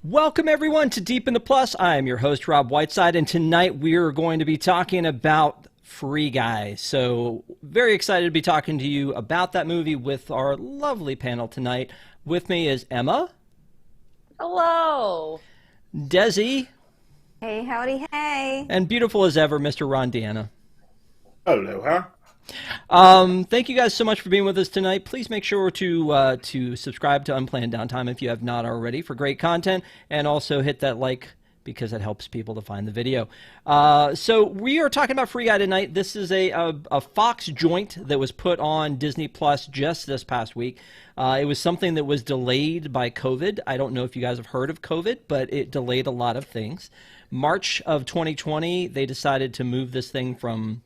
Welcome everyone to Deep in the Plus. I am your host Rob Whiteside, and tonight we are going to be talking about Free Guy. So very excited to be talking to you about that movie with our lovely panel tonight. With me is Emma. Hello. Desi. Hey, howdy, hey. And beautiful as ever, Mr. Ron Deanna. Aloha. Thank you guys so much for being with us tonight. Please make sure to subscribe to Unplanned Downtime if you have not already for great content, and also hit that like because it helps people to find the video. So we are talking about Free Guy tonight. This is a Fox joint that was put on Disney Plus just this past week. It was something that was delayed by COVID. I don't know if you guys have heard of COVID, but it delayed a lot of things. March of 2020, they decided to move this thing from,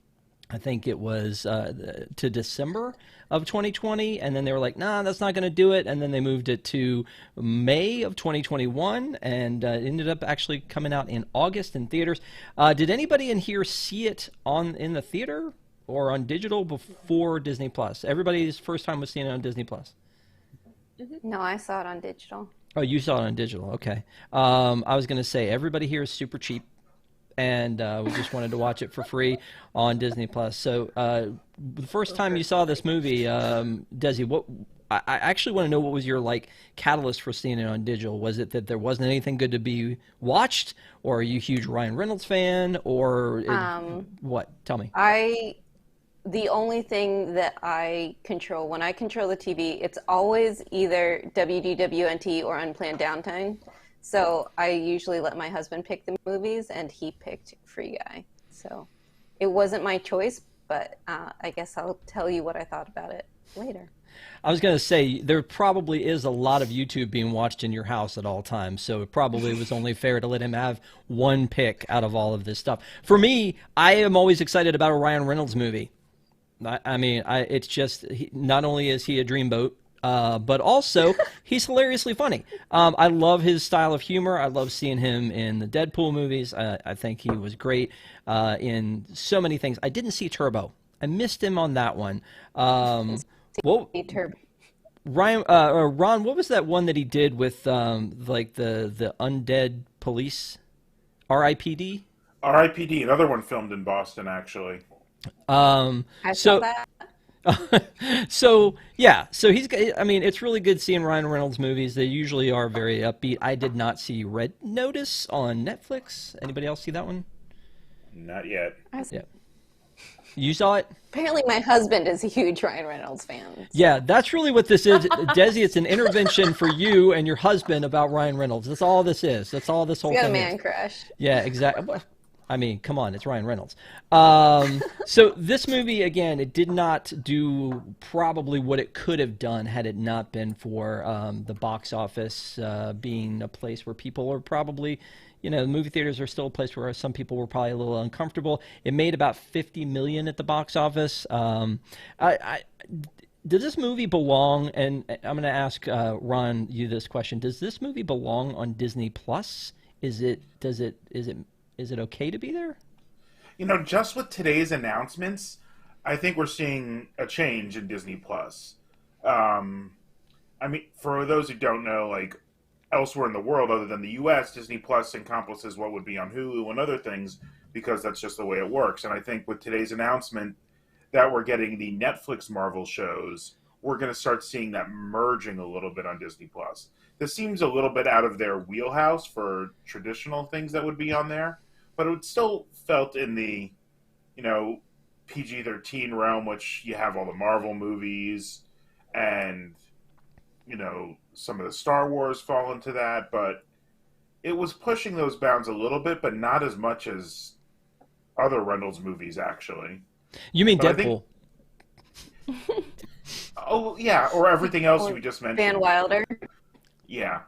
I think it was to December of 2020, and then they were like, nah, that's not going to do it, and then they moved it to May of 2021, and it ended up actually coming out in August in theaters. Did anybody in here see it in the theater or on digital before Disney Plus? Everybody's first time was seeing it on Disney Plus. No, I saw it on digital. Oh, you saw it on digital. Okay. I was going to say everybody here is super cheap, and we just wanted to watch it for free on Disney Plus. So the first time you saw this movie, Desi, I actually want to know what was your catalyst for seeing it on digital. Was it that there wasn't anything good to be watched, or are you a huge Ryan Reynolds fan, or what? Tell me. The only thing that I control, when I control the TV, it's always either WDWNT or Unplanned Downtime. So I usually let my husband pick the movies, and he picked Free Guy. So it wasn't my choice, but I guess I'll tell you what I thought about it later. I was going to say, there probably is a lot of YouTube being watched in your house at all times, so it probably was only fair to let him have one pick out of all of this stuff. For me, I am always excited about a Ryan Reynolds movie. It's just, not only is he a dreamboat, but also he's hilariously funny. I love his style of humor. I love seeing him in the Deadpool movies. I think he was great in so many things. I didn't see Turbo. I missed him on that one. Ron, what was that one that he did with the undead police? R.I.P.D. R.I.P.D. Another one filmed in Boston, actually. I saw that. So it's really good seeing Ryan Reynolds movies. They usually are very upbeat. I did not see Red Notice on Netflix. Anybody else see that one? Not yet. Yeah. You saw it? Apparently my husband is a huge Ryan Reynolds fan. So. Yeah, that's really what this is. Desi, it's an intervention for you and your husband about Ryan Reynolds. That's all this is. That's all this whole thing is. You got a man crush. Yeah, exactly. I mean, come on, it's Ryan Reynolds. So this movie, again, it did not do probably what it could have done had it not been for the box office being a place where people are probably, the movie theaters are still a place where some people were probably a little uncomfortable. It made about $50 million at the box office. Does this movie belong, and I'm going to ask Ron you this question, does this movie belong on Disney Plus? Is it okay to be there? Just with today's announcements, I think we're seeing a change in Disney Plus. For those who don't know, elsewhere in the world other than the U.S., Disney Plus encompasses what would be on Hulu and other things because that's just the way it works. And I think with today's announcement that we're getting the Netflix Marvel shows, we're going to start seeing that merging a little bit on Disney Plus. This seems a little bit out of their wheelhouse for traditional things that would be on there. But it still felt in the, PG-13 realm, which you have all the Marvel movies and, some of the Star Wars fall into that. But it was pushing those bounds a little bit, but not as much as other Reynolds movies, actually. You mean Deadpool? Oh, yeah, or everything else you just mentioned. Van Wilder. Yeah.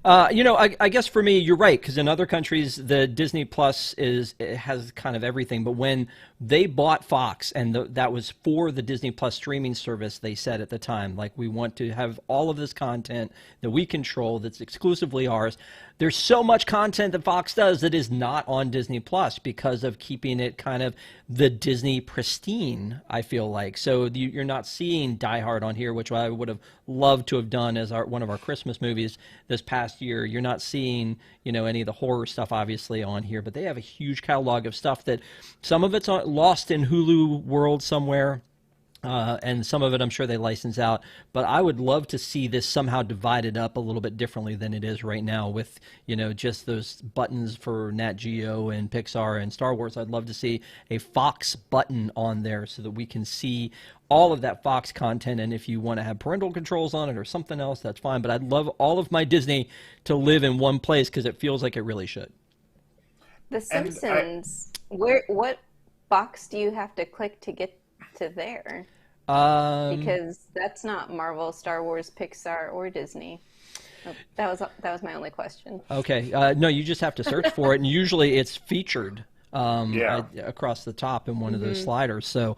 I guess for me, you're right, because in other countries, the Disney Plus has kind of everything. But when they bought Fox, and that was for the Disney Plus streaming service, they said at the time, we want to have all of this content that we control that's exclusively ours. there's so much content that Fox does that is not on Disney Plus because of keeping it kind of the Disney pristine, I feel like. So you're not seeing Die Hard on here, which I would have loved to have done as one of our Christmas movies this past year. You're not seeing, any of the horror stuff obviously on here, but they have a huge catalog of stuff that some of it's lost in Hulu world somewhere. And some of it I'm sure they license out, but I would love to see this somehow divided up a little bit differently than it is right now with, just those buttons for Nat Geo and Pixar and Star Wars. I'd love to see a Fox button on there so that we can see all of that Fox content, and if you want to have parental controls on it or something else, that's fine, but I'd love all of my Disney to live in one place because it feels like it really should. The Simpsons, what box do you have to click to get to there? Because that's not Marvel, Star Wars, Pixar, or Disney. Oh, that was my only question. Okay, no, you just have to search for it, and usually it's featured across the top in one of those sliders. So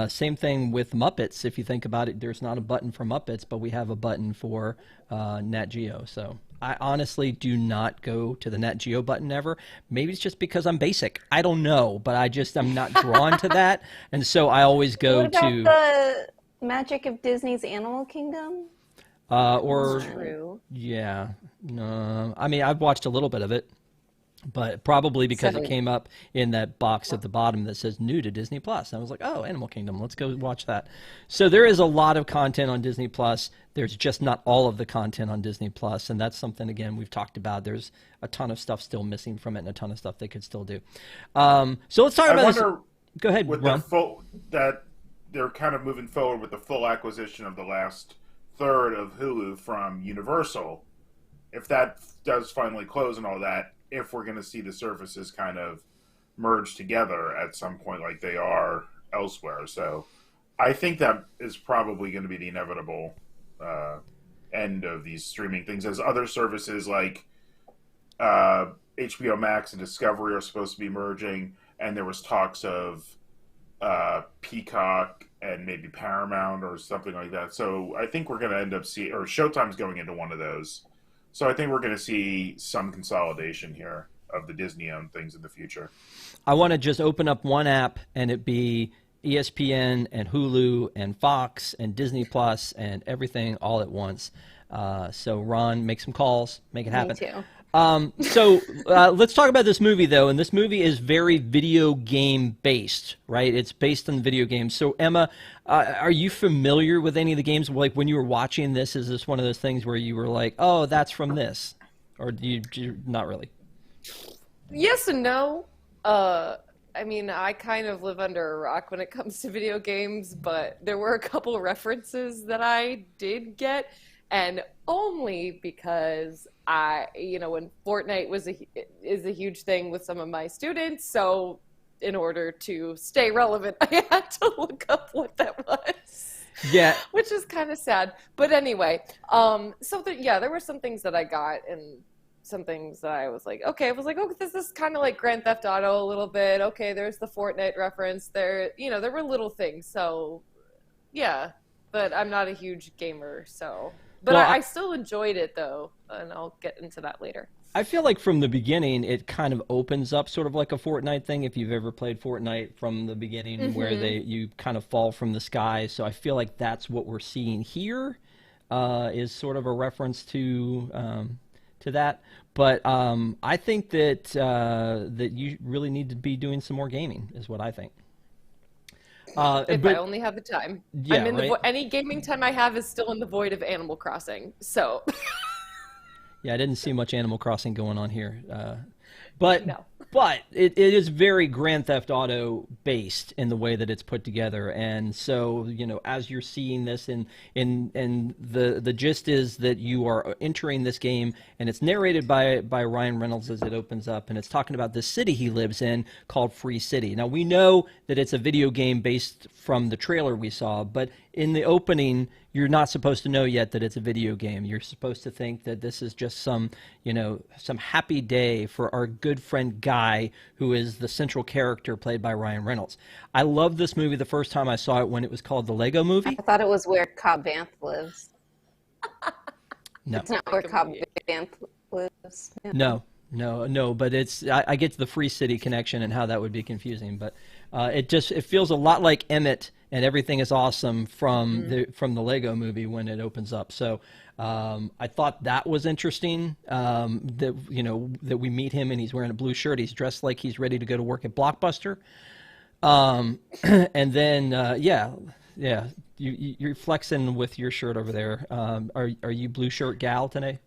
same thing with Muppets. If you think about it, there's not a button for Muppets, but we have a button for Nat Geo. So I honestly do not go to the Nat Geo button ever. Maybe it's just because I'm basic. I don't know, but I'm not drawn to that, and so I always go what about to the magic of Disney's Animal Kingdom. or That's true. yeah, no, I mean I've watched a little bit of it. But probably because it came up in that box at the bottom that says new to Disney Plus. And I was like, oh, Animal Kingdom, let's go watch that. So there is a lot of content on Disney Plus. There's just not all of the content on Disney Plus, and that's something, again, we've talked about. There's a ton of stuff still missing from it and a ton of stuff they could still do. So let's talk about this. Go ahead, with Ron. that they're kind of moving forward with the full acquisition of the last third of Hulu from Universal. If that does finally close and all that, if we're going to see the services kind of merge together at some point like they are elsewhere. So I think that is probably going to be the inevitable end of these streaming things, as other services like HBO Max and Discovery are supposed to be merging, and there was talks of Peacock and maybe Paramount or something like that. So I think we're going to end up seeing, or Showtime's going into one of those. So I think we're going to see some consolidation here of the Disney-owned things in the future. I want to just open up one app and it be ESPN and Hulu and Fox and Disney Plus and everything all at once. So Ron, make some calls, make it happen. Me too. So let's talk about this movie, though. And this movie is very video game based, right? It's based on video games. So Emma, are you familiar with any of the games? Like when you were watching this, is this one of those things where you were like, oh, that's from this? Or do you not really? Yes and no. I mean, I kind of live under a rock when it comes to video games, but there were a couple references that I did get. And only because when Fortnite is a huge thing with some of my students, so in order to stay relevant, I had to look up what that was. Yeah, which is kind of sad. But anyway, there were some things that I got and some things that I was like, okay, this is kind of like Grand Theft Auto a little bit. Okay, there's the Fortnite reference. There were little things. So yeah, but I'm not a huge gamer, so. But I still enjoyed it, though, and I'll get into that later. I feel like from the beginning, it kind of opens up sort of like a Fortnite thing, if you've ever played Fortnite from the beginning, where you kind of fall from the sky. So I feel like that's what we're seeing here, is sort of a reference to that. But I think that that you really need to be doing some more gaming, is what I think. If I only have the time. Yeah, I'm in right? any gaming time I have is still in the void of Animal Crossing. So. Yeah, I didn't see much Animal Crossing going on here. But no. But it is very Grand Theft Auto based in the way that it's put together, and so as you're seeing this, and the gist is that you are entering this game, and it's narrated by Ryan Reynolds as it opens up, and it's talking about this city he lives in called Free City. Now we know that it's a video game based from the trailer we saw, but in the opening, you're not supposed to know yet that it's a video game. You're supposed to think that this is just some happy day for our good friend Guy, who is the central character played by Ryan Reynolds. I loved this movie the first time I saw it when it was called The Lego Movie. I thought it was where Cobb Vanth lives. No. It's not where Cobb Vanth lives. Yeah. No, but I get the Free City connection and how that would be confusing, but it feels a lot like Emmett and Everything is Awesome from the Lego Movie when it opens up. So I thought that was interesting, that we meet him and he's wearing a blue shirt. He's dressed like he's ready to go to work at Blockbuster. And then you're flexing with your shirt over there. Are you blue shirt gal today?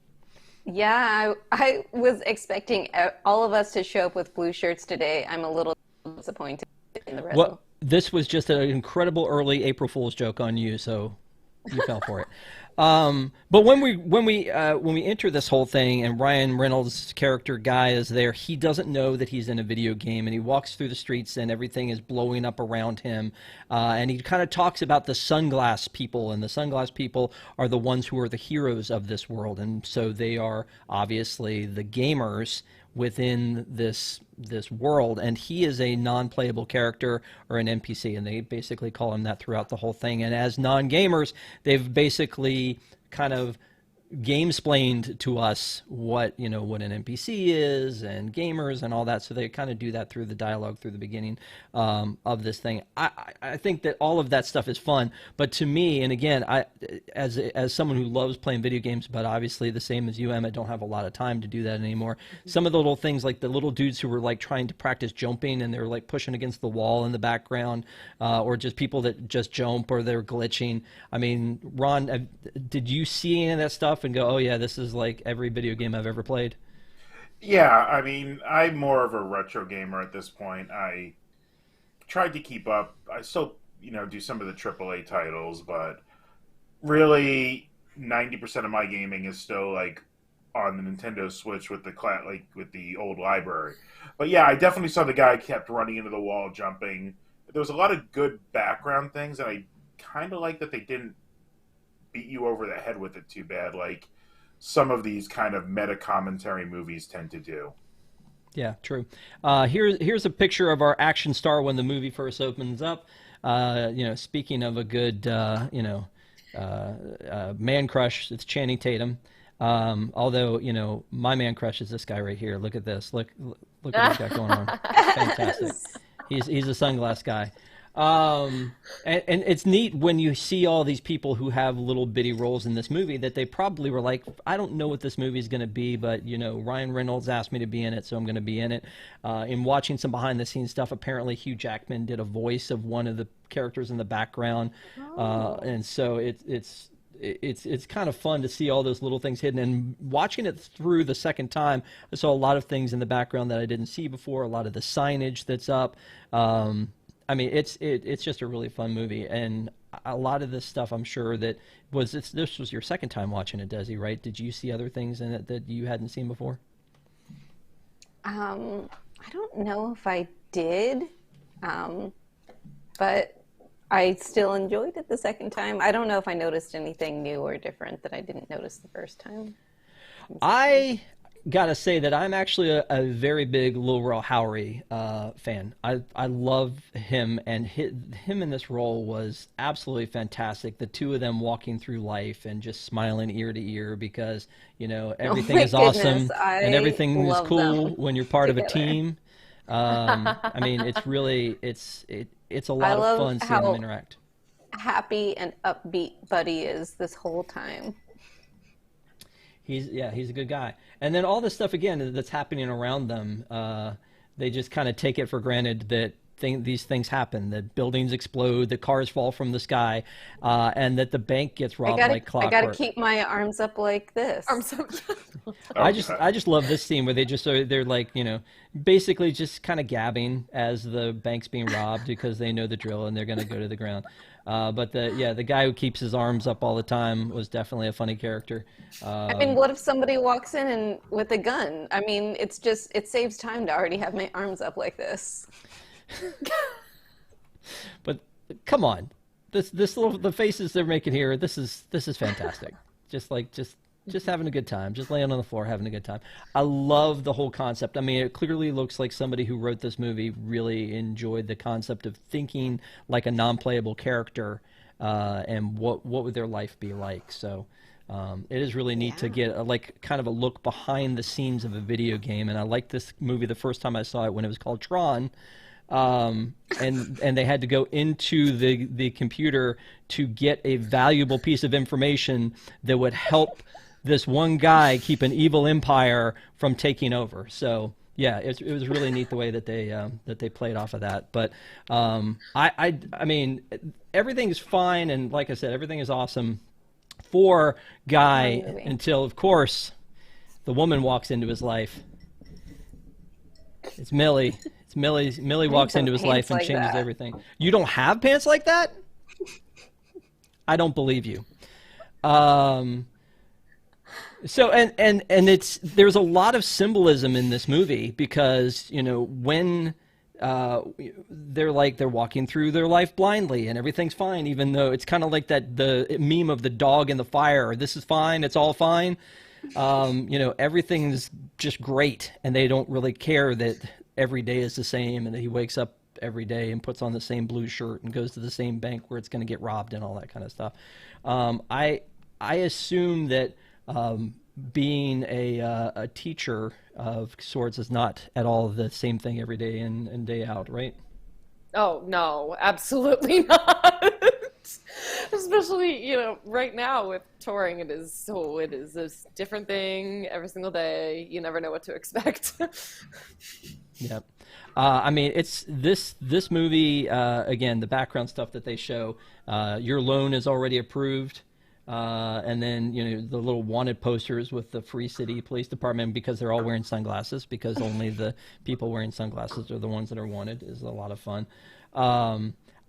Yeah, I was expecting all of us to show up with blue shirts today. I'm a little disappointed in the red. Well, this was just an incredible early April Fool's joke on you, so you fell for it. But when we enter this whole thing and Ryan Reynolds' character Guy is there, he doesn't know that he's in a video game, and he walks through the streets and everything is blowing up around him. And he kind of talks about the sunglass people, and the sunglass people are the ones who are the heroes of this world, and so they are obviously the gamers within this world, and he is a non-playable character or an NPC, and they basically call him that throughout the whole thing. And as non-gamers, they've basically kind of game-splained to us what an NPC is and gamers and all that. So they kind of do that through the dialogue through the beginning of this thing. I think that all of that stuff is fun, but to me, and again, as someone who loves playing video games, but obviously the same as you, Emma, don't have a lot of time to do that anymore. Some of the little things, like the little dudes who were like trying to practice jumping and they're like pushing against the wall in the background, or just people that just jump or they're glitching. I mean, Ron, did you see any of that stuff and go, oh yeah, this is like every video game I've ever played? Yeah, I mean, I'm more of a retro gamer at this point. I tried to keep up. I still, do some of the AAA titles, but really 90% of my gaming is still like on the Nintendo Switch with the old library. But yeah, I definitely saw the guy kept running into the wall, jumping. There was a lot of good background things, and I kind of like that they didn't beat you over the head with it too bad, like some of these kind of meta commentary movies tend to do. Yeah, true. Here's a picture of our action star when the movie first opens up. Speaking of a good, man crush, it's Channing Tatum. Although, my man crush is this guy right here. Look at this. Look what he's got going on. Fantastic. He's a sunglass guy. And it's neat when you see all these people who have little bitty roles in this movie that they probably were like, I don't know what this movie is going to be, but Ryan Reynolds asked me to be in it, so I'm going to be in it. In watching some behind the scenes stuff, apparently Hugh Jackman did a voice of one of the characters in the background, and so it's kind of fun to see all those little things hidden. And watching it through the second time, I saw a lot of things in the background that I didn't see before. A lot of the signage that's up. I mean, it's just a really fun movie, and a lot of this stuff, I'm sure that this was your second time watching it, Desi, right? Did you see other things in it that you hadn't seen before? I don't know if I did, but I still enjoyed it the second time. I don't know if I noticed anything new or different that I didn't notice the first time. I gotta say that I'm actually a very big Lil Rel Howery fan. I love him, and him in this role was absolutely fantastic. The two of them walking through life and just smiling ear to ear because everything is awesome and everything is cool when you're part of a team. I mean, it's really it's a lot of fun seeing them interact. Happy and upbeat Buddy is this whole time. He's a good guy. And then all this stuff, again, that's happening around them, they just kind of take it for granted that these things happen, that buildings explode, that cars fall from the sky, and that the bank gets robbed like clockwork. I got to keep my arms up like this. Arms up. I just love this scene where they're like, basically just kind of gabbing as the bank's being robbed because they know the drill and they're going to go to the ground. But the guy who keeps his arms up all the time was definitely a funny character. I mean, what if somebody walks in and with a gun? I mean, it saves time to already have my arms up like this. But come on, the faces they're making here, this is fantastic. Just having a good time, just laying on the floor having a good time. I love the whole concept. I mean, it clearly looks like somebody who wrote this movie really enjoyed the concept of thinking like a non-playable character, and what would their life be like. So It is really neat to get like kind of a look behind the scenes of a video game, and I liked this movie the first time I saw it when it was called Tron. And they had to go into the computer to get a valuable piece of information that would help this one guy keep an evil empire from taking over. So yeah, it was really neat the way that they played off of that. But I mean, everything's fine, and like I said, everything is awesome for Guy until, of course, the woman walks into his life. It's Millie. Millie walks into his life and changes everything. You don't have pants like that? I don't believe you. So there's a lot of symbolism in this movie because, you know, when they're walking through their life blindly and everything's fine, even though it's kind of like the meme of the dog in the fire. This is fine. It's all fine. You know, everything's just great, and they don't really care that every day is the same and that he wakes up every day and puts on the same blue shirt and goes to the same bank where it's going to get robbed and all that kind of stuff. I assume that being a teacher of sorts is not at all the same thing every day in and day out, right? Oh, no, absolutely not. Especially, you know, right now with touring, it is a different thing every single day. You never know what to expect. Yep. I mean, it's this movie, again, the background stuff that they show, your loan is already approved. And then, you know, the little wanted posters with the Free City Police Department, because they're all wearing sunglasses, because only the people wearing sunglasses are the ones that are wanted, is a lot of fun.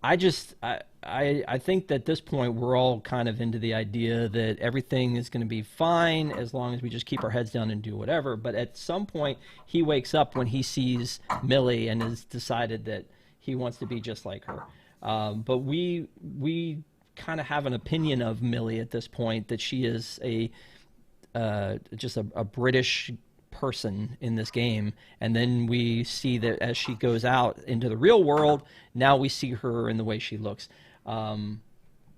I think that at this point we're all kind of into the idea that everything is going to be fine as long as we just keep our heads down and do whatever. But at some point he wakes up when he sees Millie and has decided that he wants to be just like her. But we kind of have an opinion of Millie at this point, that she is just a British person in this game, and then we see that as she goes out into the real world, now we see her in the way she looks.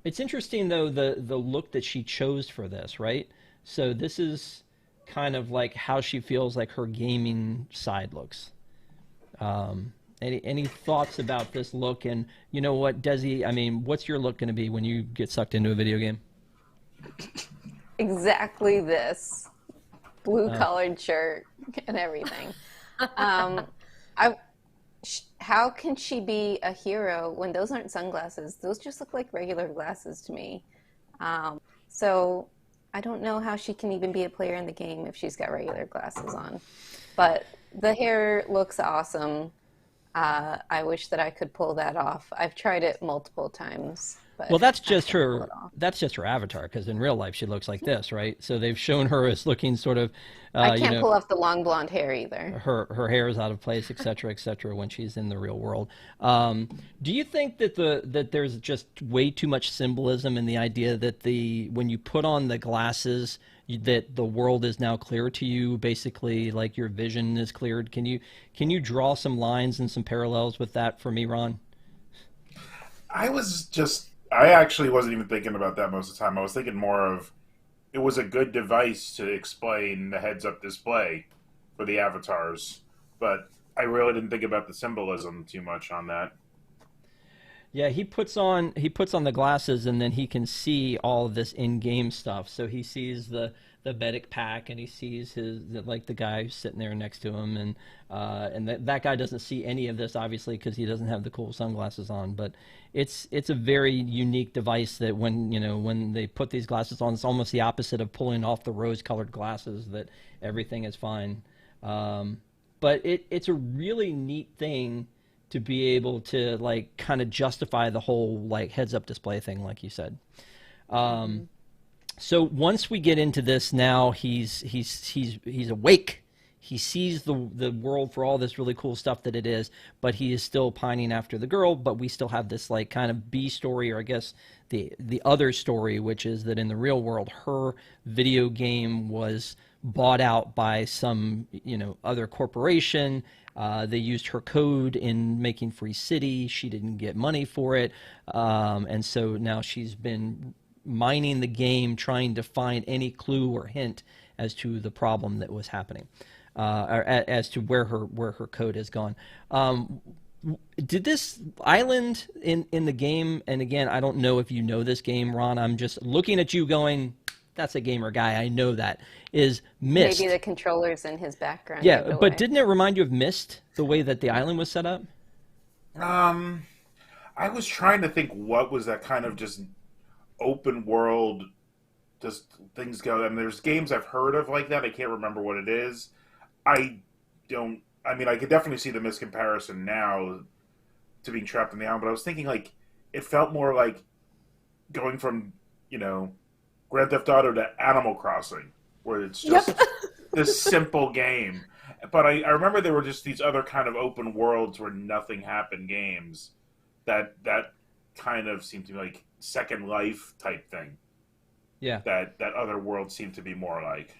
It's interesting though, the look that she chose for this, right? So this is kind of like how she feels like her gaming side looks. Any thoughts about this look? And you know what, Desi, I mean, what's your look going to be when you get sucked into a video game? Exactly this. Blue-collared shirt and everything. How can she be a hero when those aren't sunglasses? Those just look like regular glasses to me. So I don't know how she can even be a player in the game if she's got regular glasses on. But the hair looks awesome. I wish that I could pull that off. I've tried it multiple times. But well, that's just her. That's just her avatar, because in real life she looks like this, right? So they've shown her as looking sort of. I can't pull off the long blonde hair either. Her hair is out of place, etc., etc. when she's in the real world. Do you think that there's just way too much symbolism in the idea that when you put on the glasses, that the world is now clear to you, basically, like your vision is cleared? Can you draw some lines and some parallels with that for me, Ron? I actually wasn't even thinking about that most of the time. I was thinking more of, it was a good device to explain the heads-up display for the avatars, but I really didn't think about the symbolism too much on that. Yeah, he puts on the glasses, and then he can see all of this in-game stuff. So he sees the medic pack, and he sees the guy who's sitting there next to him, and that guy doesn't see any of this, obviously, because he doesn't have the cool sunglasses on. But it's a very unique device that when they put these glasses on, it's almost the opposite of pulling off the rose-colored glasses, that everything is fine. But it's a really neat thing to be able to like kind of justify the whole like heads-up display thing, like you said. So once we get into this, now he's awake. He sees the world for all this really cool stuff that it is, but he is still pining after the girl. But we still have this like kind of B story, or I guess the other story, which is that in the real world, her video game was bought out by some other corporation. They used her code in making Free City. She didn't get money for it, and so now she's been mining the game, trying to find any clue or hint as to the problem that was happening, or as to where her code has gone. Did this island in the game, and again, I don't know if you know this game, Ron, I'm just looking at you going, that's a gamer guy, I know that, is Myst. Maybe the controllers in his background. Yeah, but didn't it remind you of Myst, the way that the island was set up? I was trying to think what was that kind of just open world, just things go. I mean, there's games I've heard of like that. I can't remember what it is. I mean, I could definitely see the miscomparison now to being trapped in the island, but I was thinking like it felt more like going from, Grand Theft Auto to Animal Crossing, where it's just this simple game. But I remember there were just these other kind of open worlds where nothing happened games that kind of seemed to be like Second Life type thing. Yeah. That other world seemed to be more like.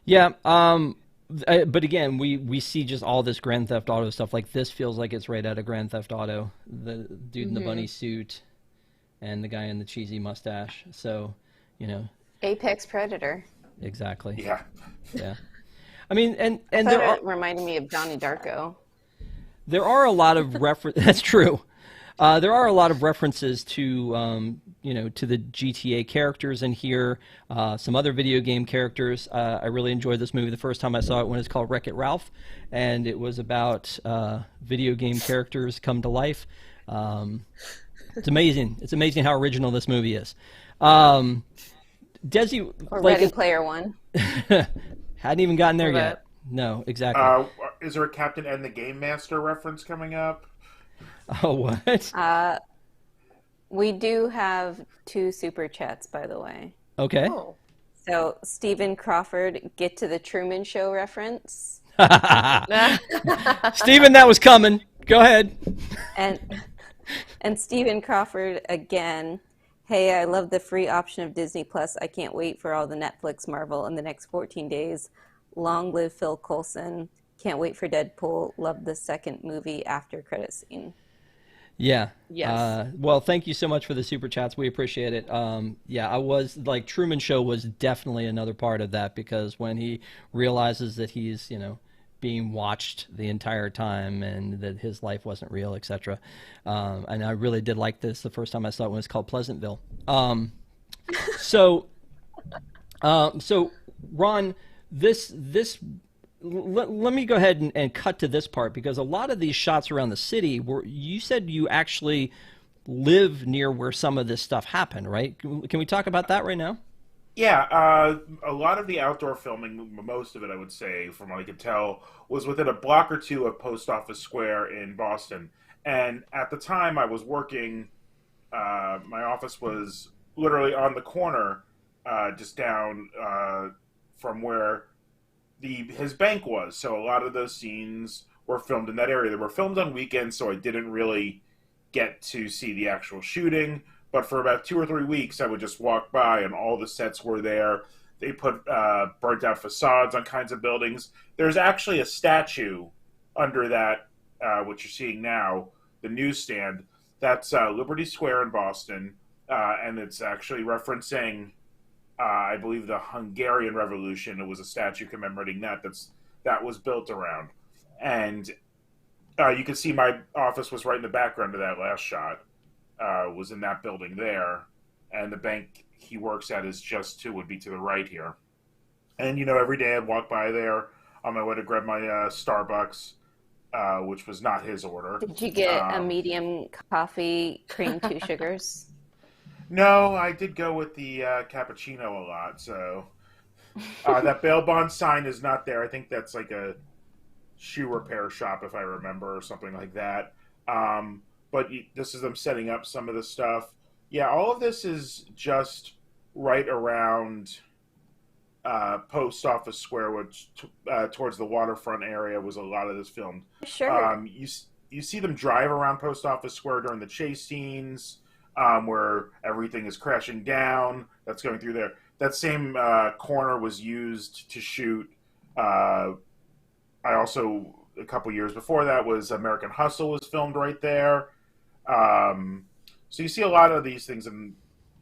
Yeah. But again, we see just all this Grand Theft Auto stuff. Like this feels like it's right out of Grand Theft Auto. The dude in the bunny suit and the guy in the cheesy mustache. So, Apex Predator. Exactly. Yeah. Yeah. I mean, and it reminded me of Donnie Darko. There are a lot of That's true. There are a lot of references to to the GTA characters in here. Some other video game characters. I really enjoyed this movie the first time I saw it when it's called Wreck-It Ralph, and it was about video game characters come to life. It's amazing. It's amazing how original this movie is. Desi, or Ready Player One. Hadn't even gotten there yet. No, exactly. Is there a Captain and the Game Master reference coming up? Oh, what? We do have 2 super chats, by the way. Okay. Oh. So, Stephen Crawford, get to the Truman Show reference. Stephen, that was coming. Go ahead. And Stephen Crawford again. Hey, I love the free option of Disney Plus. I can't wait for all the Netflix Marvel in the next 14 days. Long live Phil Coulson. Can't wait for Deadpool. Love the second movie after credit scene. Yeah. Yes. Well, thank you so much for the super chats. We appreciate it. Yeah, I was like Truman Show was definitely another part of that, because when he realizes that he's, being watched the entire time and that his life wasn't real, etc. And I really did like this the first time I saw it when it was called Pleasantville. So Ron, let me go ahead and cut to this part, because a lot of these shots around the city you said you actually live near where some of this stuff happened, right? Can we talk about that right now? Yeah, a lot of the outdoor filming, most of it, I would say, from what I could tell, was within a block or two of Post Office Square in Boston. And at the time I was working, my office was literally on the corner, just down from where his bank was. So a lot of those scenes were filmed in that area. They were filmed on weekends, so I didn't really get to see the actual shooting. But for about 2 or 3 weeks, I would just walk by, and all the sets were there. They put burnt out facades on kinds of buildings. There's actually a statue under that, what you're seeing now, the newsstand. That's Liberty Square in Boston, and it's actually referencing, I believe, the Hungarian Revolution. It was a statue commemorating that. That was built around, and you can see my office was right in the background of that last shot. Was in that building there, and the bank he works at would be to the right here. And every day I'd walk by there on my way to grab my Starbucks, which was not his order. Did you get a medium coffee, cream, 2 sugars? No, I did go with the cappuccino a lot. So that bail bond sign is not there. I think that's like a shoe repair shop, if I remember, or something like that. But this is them setting up some of the stuff. Yeah, all of this is just right around Post Office Square, which towards the waterfront area was a lot of this filmed. Sure. You see them drive around Post Office Square during the chase scenes, where everything is crashing down. That's going through there. That same corner was used to shoot. I also, a couple years before that, was American Hustle was filmed right there. So you see a lot of these things, and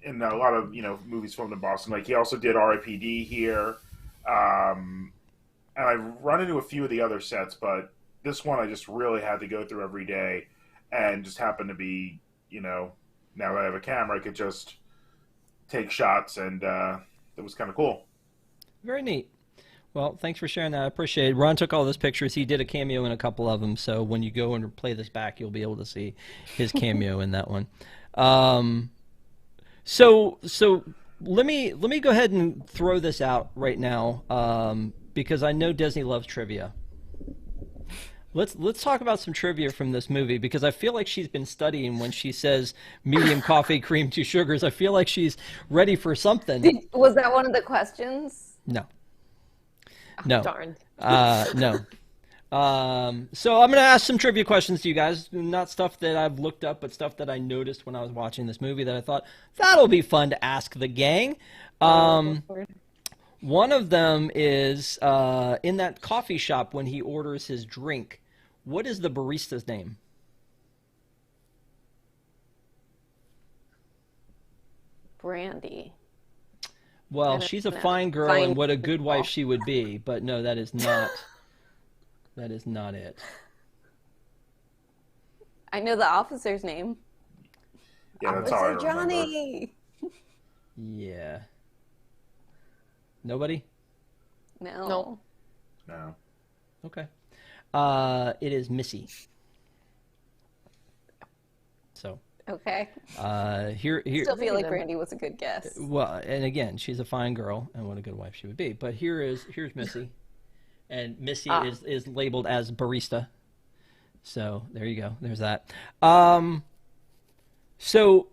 in a lot of movies filmed in Boston. Like he also did R.I.P.D. here, and I've run into a few of the other sets, but this one I just really had to go through every day, and just happened to be now that I have a camera, I could just take shots, and it was kind of cool. Very neat. Well, thanks for sharing that. I appreciate it. Ron took all those pictures. He did a cameo in a couple of them, so when you go and play this back, you'll be able to see his cameo in that one. So let me go ahead and throw this out right now, because I know Disney loves trivia. Let's talk about some trivia from this movie, because I feel like she's been studying when she says medium coffee, cream, 2 sugars. I feel like she's ready for something. Was that one of the questions? No. No. Darn. No. So I'm going to ask some trivia questions to you guys. Not stuff that I've looked up, but stuff that I noticed when I was watching this movie that I thought, that'll be fun to ask the gang. One of them is in that coffee shop when he orders his drink. What is the barista's name? Brandy. Well, she's a fine girl, and what a good wife she would be. But no, that is not. That is not it. I know the officer's name. Yeah, that's all I Officer remember. Johnny. Yeah. Nobody? No. No. No. Okay. It is Missy. So. Okay. Here. Still feel like Brandy was a good guess. Well, and again, she's a fine girl, and what a good wife she would be. But here's Missy, and Missy is labeled as barista. So there you go. There's that. So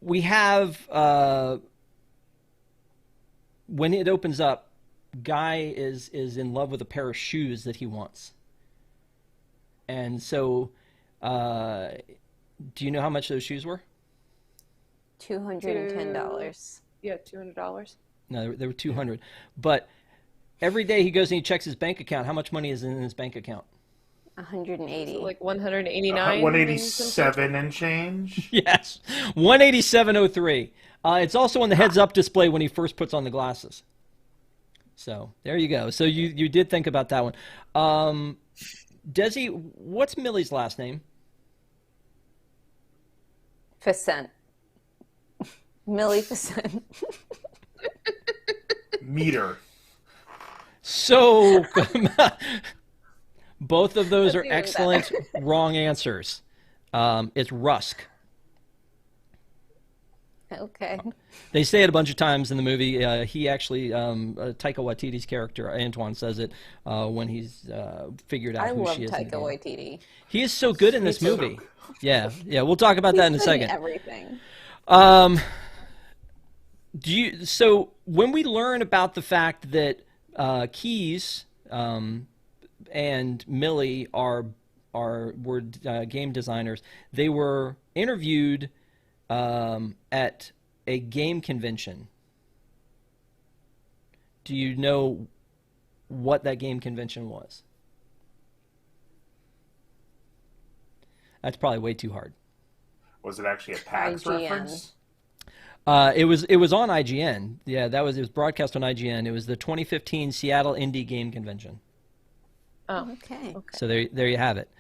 we have when it opens up, Guy is in love with a pair of shoes that he wants, and so. Do you know how much those shoes were? $210. Yeah, $200. No, they were $200. But every day he goes and he checks his bank account. How much money is in his bank account? 180. So like 189. 187 and change. Yes, 187.03. It's also on the heads-up display when he first puts on the glasses. So there you go. So you did think about that one. Desi, what's Millie's last name? Facent. Millie Facent. Meter. So both of those are Let's do excellent wrong answers. It's Rusk. Okay. They say it a bunch of times in the movie. He actually, Taika Waititi's character, Antoine, says it when he's figured out I who love she is. Taika Waititi. He is so good in this movie. Yeah, we'll talk about that in a second. Everything. So when we learn about the fact that Keys and Millie were game designers, they were interviewed at a game convention. Do you know what that game convention was? That's probably way too hard. Was it actually a PAX IGN. reference? It was on IGN. Yeah, it was broadcast on IGN. It was the 2015 Seattle Indie Game Convention. Oh, Okay. So there you have it.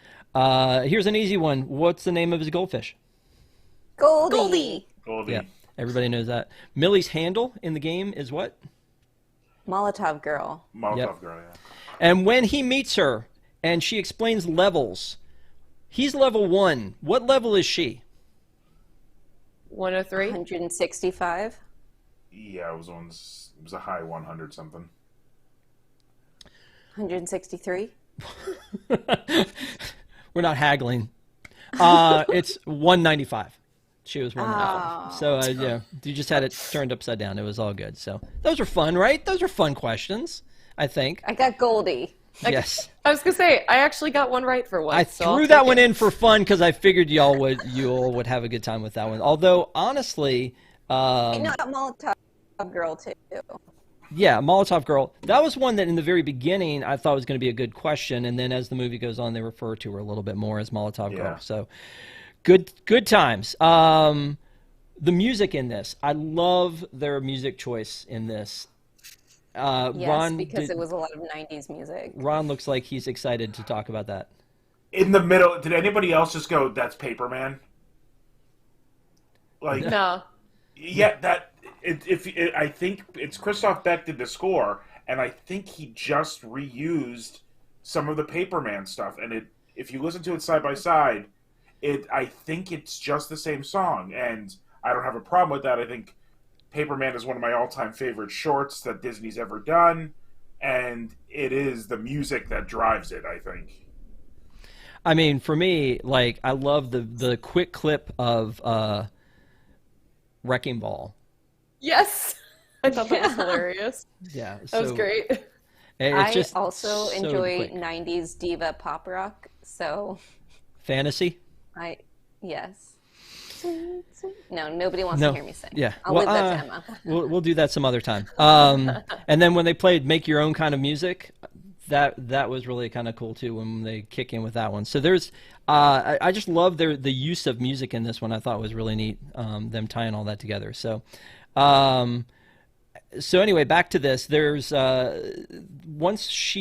Here's an easy one. What's the name of his goldfish? Goldie. Goldie. Yeah, everybody knows that. Millie's handle in the game is what? Molotov Girl. Molotov Yep. Girl, yeah. And when he meets her and she explains levels, he's level 1. What level is she? 103. 165. Yeah, it was a high 100 something. 163. We're not haggling. It's 195. She was 195. Oh. So yeah, you just had it turned upside down. It was all good. So those are fun, right? Those are fun questions, I think. I got Goldie. Yes. I was gonna say I actually got one right for once. I so I'll threw that take one it. in for fun because I figured you all would have a good time with that one. Although honestly, I know that Molotov Girl too. yeah, Molotov Girl. That was one that in the very beginning I thought was going to be a good question, and then as the movie goes on, they refer to her a little bit more as Molotov Girl. Yeah. So good times. The music in this, I love their music choice in this. Yes, Ron, because it was a lot of 90s music. Ron looks like he's excited to talk about that. In the middle, did anybody else just go, "That's Paperman"? Like, No. yeah, I think it's Christoph Beck did the score, and I think he just reused some of the Paperman stuff. And if you listen to it side by side, I think it's just the same song, and I don't have a problem with that. I think Paperman is one of my all-time favorite shorts that Disney's ever done, and it is the music that drives it, I think. I mean, for me, like, I love the quick clip of Wrecking Ball. Yes. I thought that was hilarious. Yeah, That was great. It's just I also so enjoy quick. 90s diva pop rock, so Fantasy. yes. No, nobody wants No. to hear me sing. Yeah. I'll Well, leave that to Emma. We'll do that some other time. And then when they played "Make Your Own Kind of Music," that was really kind of cool too when they kick in with that one. So there's, I just love the use of music in this one. I thought was really neat. Them tying all that together. So, so anyway, back to this. There's once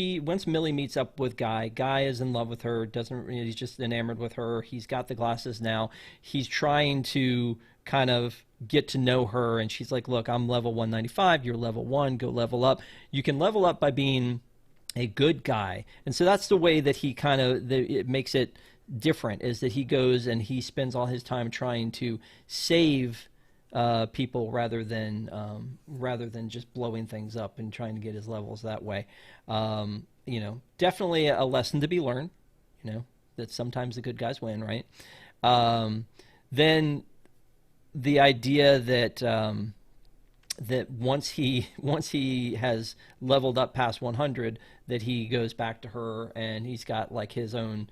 Millie meets up with Guy. Guy is in love with her. He's just enamored with her. He's got the glasses now. He's trying to kind of get to know her, and she's like, "Look, I'm level 195. You're level 1. Go level up. You can level up by being a good guy." And so that's the way that he kind of it makes it different. Is that he goes and he spends all his time trying to save people rather than just blowing things up and trying to get his levels that way. You know, definitely a lesson to be learned. You know, that sometimes the good guys win, right? Then the idea that that once he has leveled up past 100, that he goes back to her and he's got like his own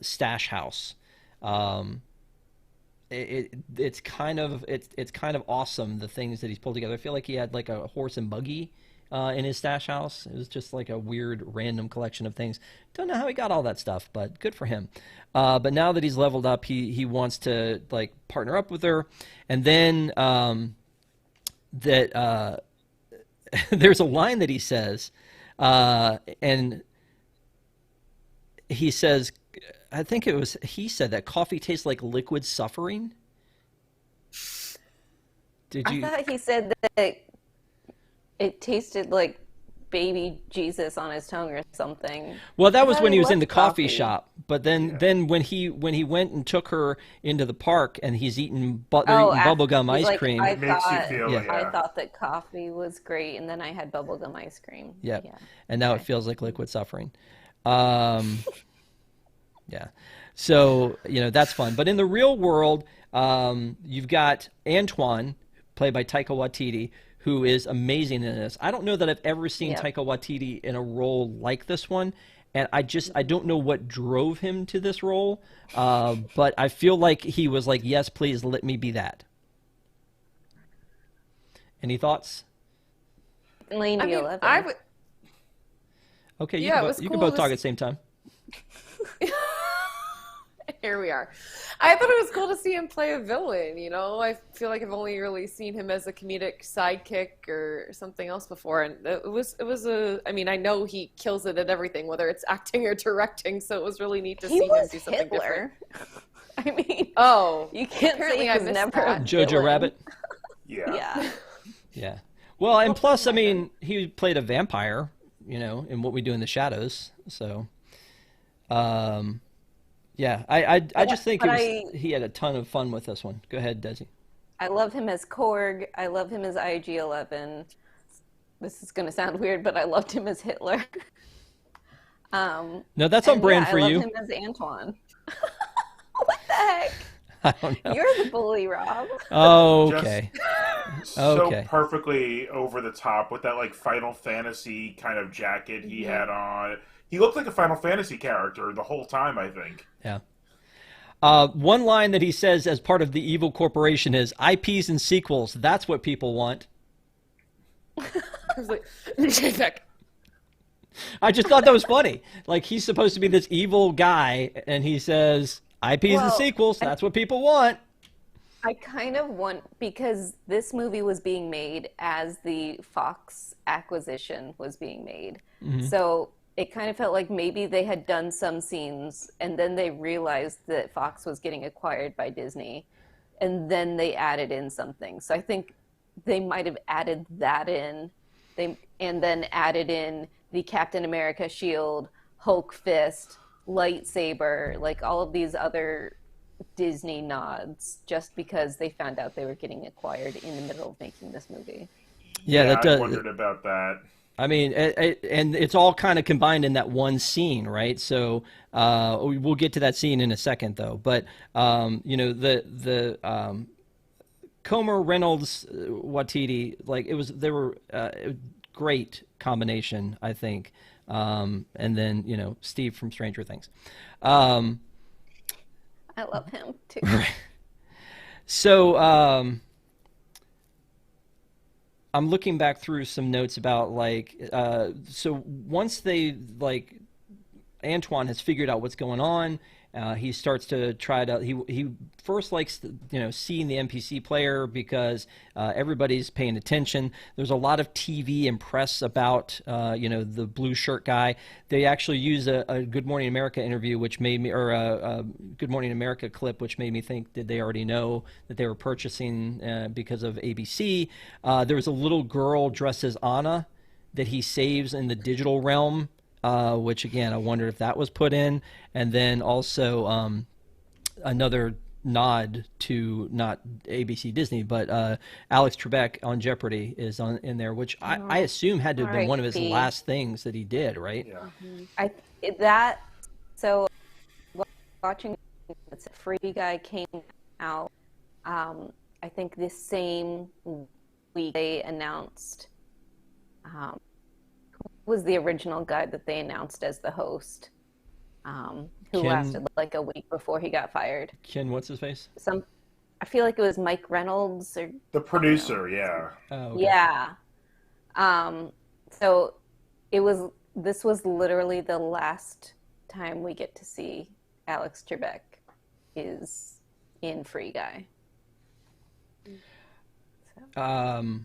stash house. It's kind of awesome, the things that he's pulled together. I feel like he had like a horse and buggy in his stash house. It was just like a weird random collection of things. Don't know how he got all that stuff, but good for him. But now that he's leveled up, he wants to like partner up with her, and then that there's a line that he says, and he says, I think it was he said that coffee tastes like liquid suffering. Did you? I thought he said that it tasted like baby Jesus on his tongue or something. Well, that was thought when he he was in loved the coffee coffee. shop. But then when he went and took her into the park and he's eating Oh, bubblegum he's ice like, cream. I It makes you thought, feel, Yeah. yeah. I thought that coffee was great, and then I had bubblegum ice cream. Yep. Yeah. And now it feels like liquid suffering. Yeah. So, you know, that's fun. But in the real world, you've got Antoine, played by Taika Waititi, who is amazing in this. I don't know that I've ever seen Yep. Taika Waititi in a role like this one. And I don't know what drove him to this role. But I feel like he was like, yes, please let me be that. Any thoughts? Lane I mean, 11. I would. Okay, you Yeah, can, it was you can cool both to talk see- at the same time. Here we are. I thought it was cool to see him play a villain, you know? I feel like I've only really seen him as a comedic sidekick or something else before, and it was I mean, I know he kills it at everything, whether it's acting or directing, so it was really neat to he see him was do something different. Hitler. I mean, Oh, you can't apparently say I he was missed never a that. Jojo villain. Rabbit. Yeah. Yeah. Yeah. Well, and plus, I mean, he played a vampire, you know, in What We Do in the Shadows. So, yeah, I just think But he had a ton of fun with this one. Go ahead, Desi. I love him as Korg. I love him as IG-11. This is going to sound weird, but I loved him as Hitler. No, that's on And brand yeah, for I you. love him as Antoine. What the heck? I don't know. You're the bully, Rob. Okay. So Okay. perfectly over the top with that like Final Fantasy kind of jacket he Mm-hmm. had on. He looked like a Final Fantasy character the whole time, I think. Yeah. One line that he says as part of the evil corporation is IPs and sequels. That's what people want. I was like, JPEG. I just thought that was funny. Like, he's supposed to be this evil guy, and he says IPs and Well, sequels. That's what people want. I kind of want, because this movie was being made as the Fox acquisition was being made. So it kind of felt like maybe they had done some scenes and then they realized that Fox was getting acquired by Disney and then they added in something. So I think they might have added that in. And then added in the Captain America shield, Hulk fist, lightsaber, like all of these other Disney nods, just because they found out they were getting acquired in the middle of making this movie. Yeah, that does. I wondered about that. I mean, and it's all kind of combined in that one scene, right? So we'll get to that scene in a second, though. But you know, the Comer, Reynolds, Watiti, like they were a great combination, I think. And then you know, Steve from Stranger Things. I love him too. Right. So I'm looking back through some notes about like so once they like Antoine has figured out what's going on. He starts to try to. He first likes seeing the NPC player because everybody's paying attention. There's a lot of TV and press about the blue shirt guy. They actually use a Good Morning America interview, which made me, or a Good Morning America clip, which made me think, did they already know that they were purchasing because of ABC? There was a little girl dressed as Anna that he saves in the digital realm. Which again, I wondered if that was put in, and then also another nod to not ABC Disney, but Alex Trebek on Jeopardy is in there, which I assume had to have been one of his last things that he did, right? Yeah. So watching Free Guy came out, I think this same week they announced. Was the original guy that they announced as the host, who lasted like a week before he got fired. Ken, what's his face? I feel like it was Mike Reynolds or the producer. Yeah. Oh, okay. Yeah. So this was literally the last time we get to see Alex Trebek is in Free Guy. So.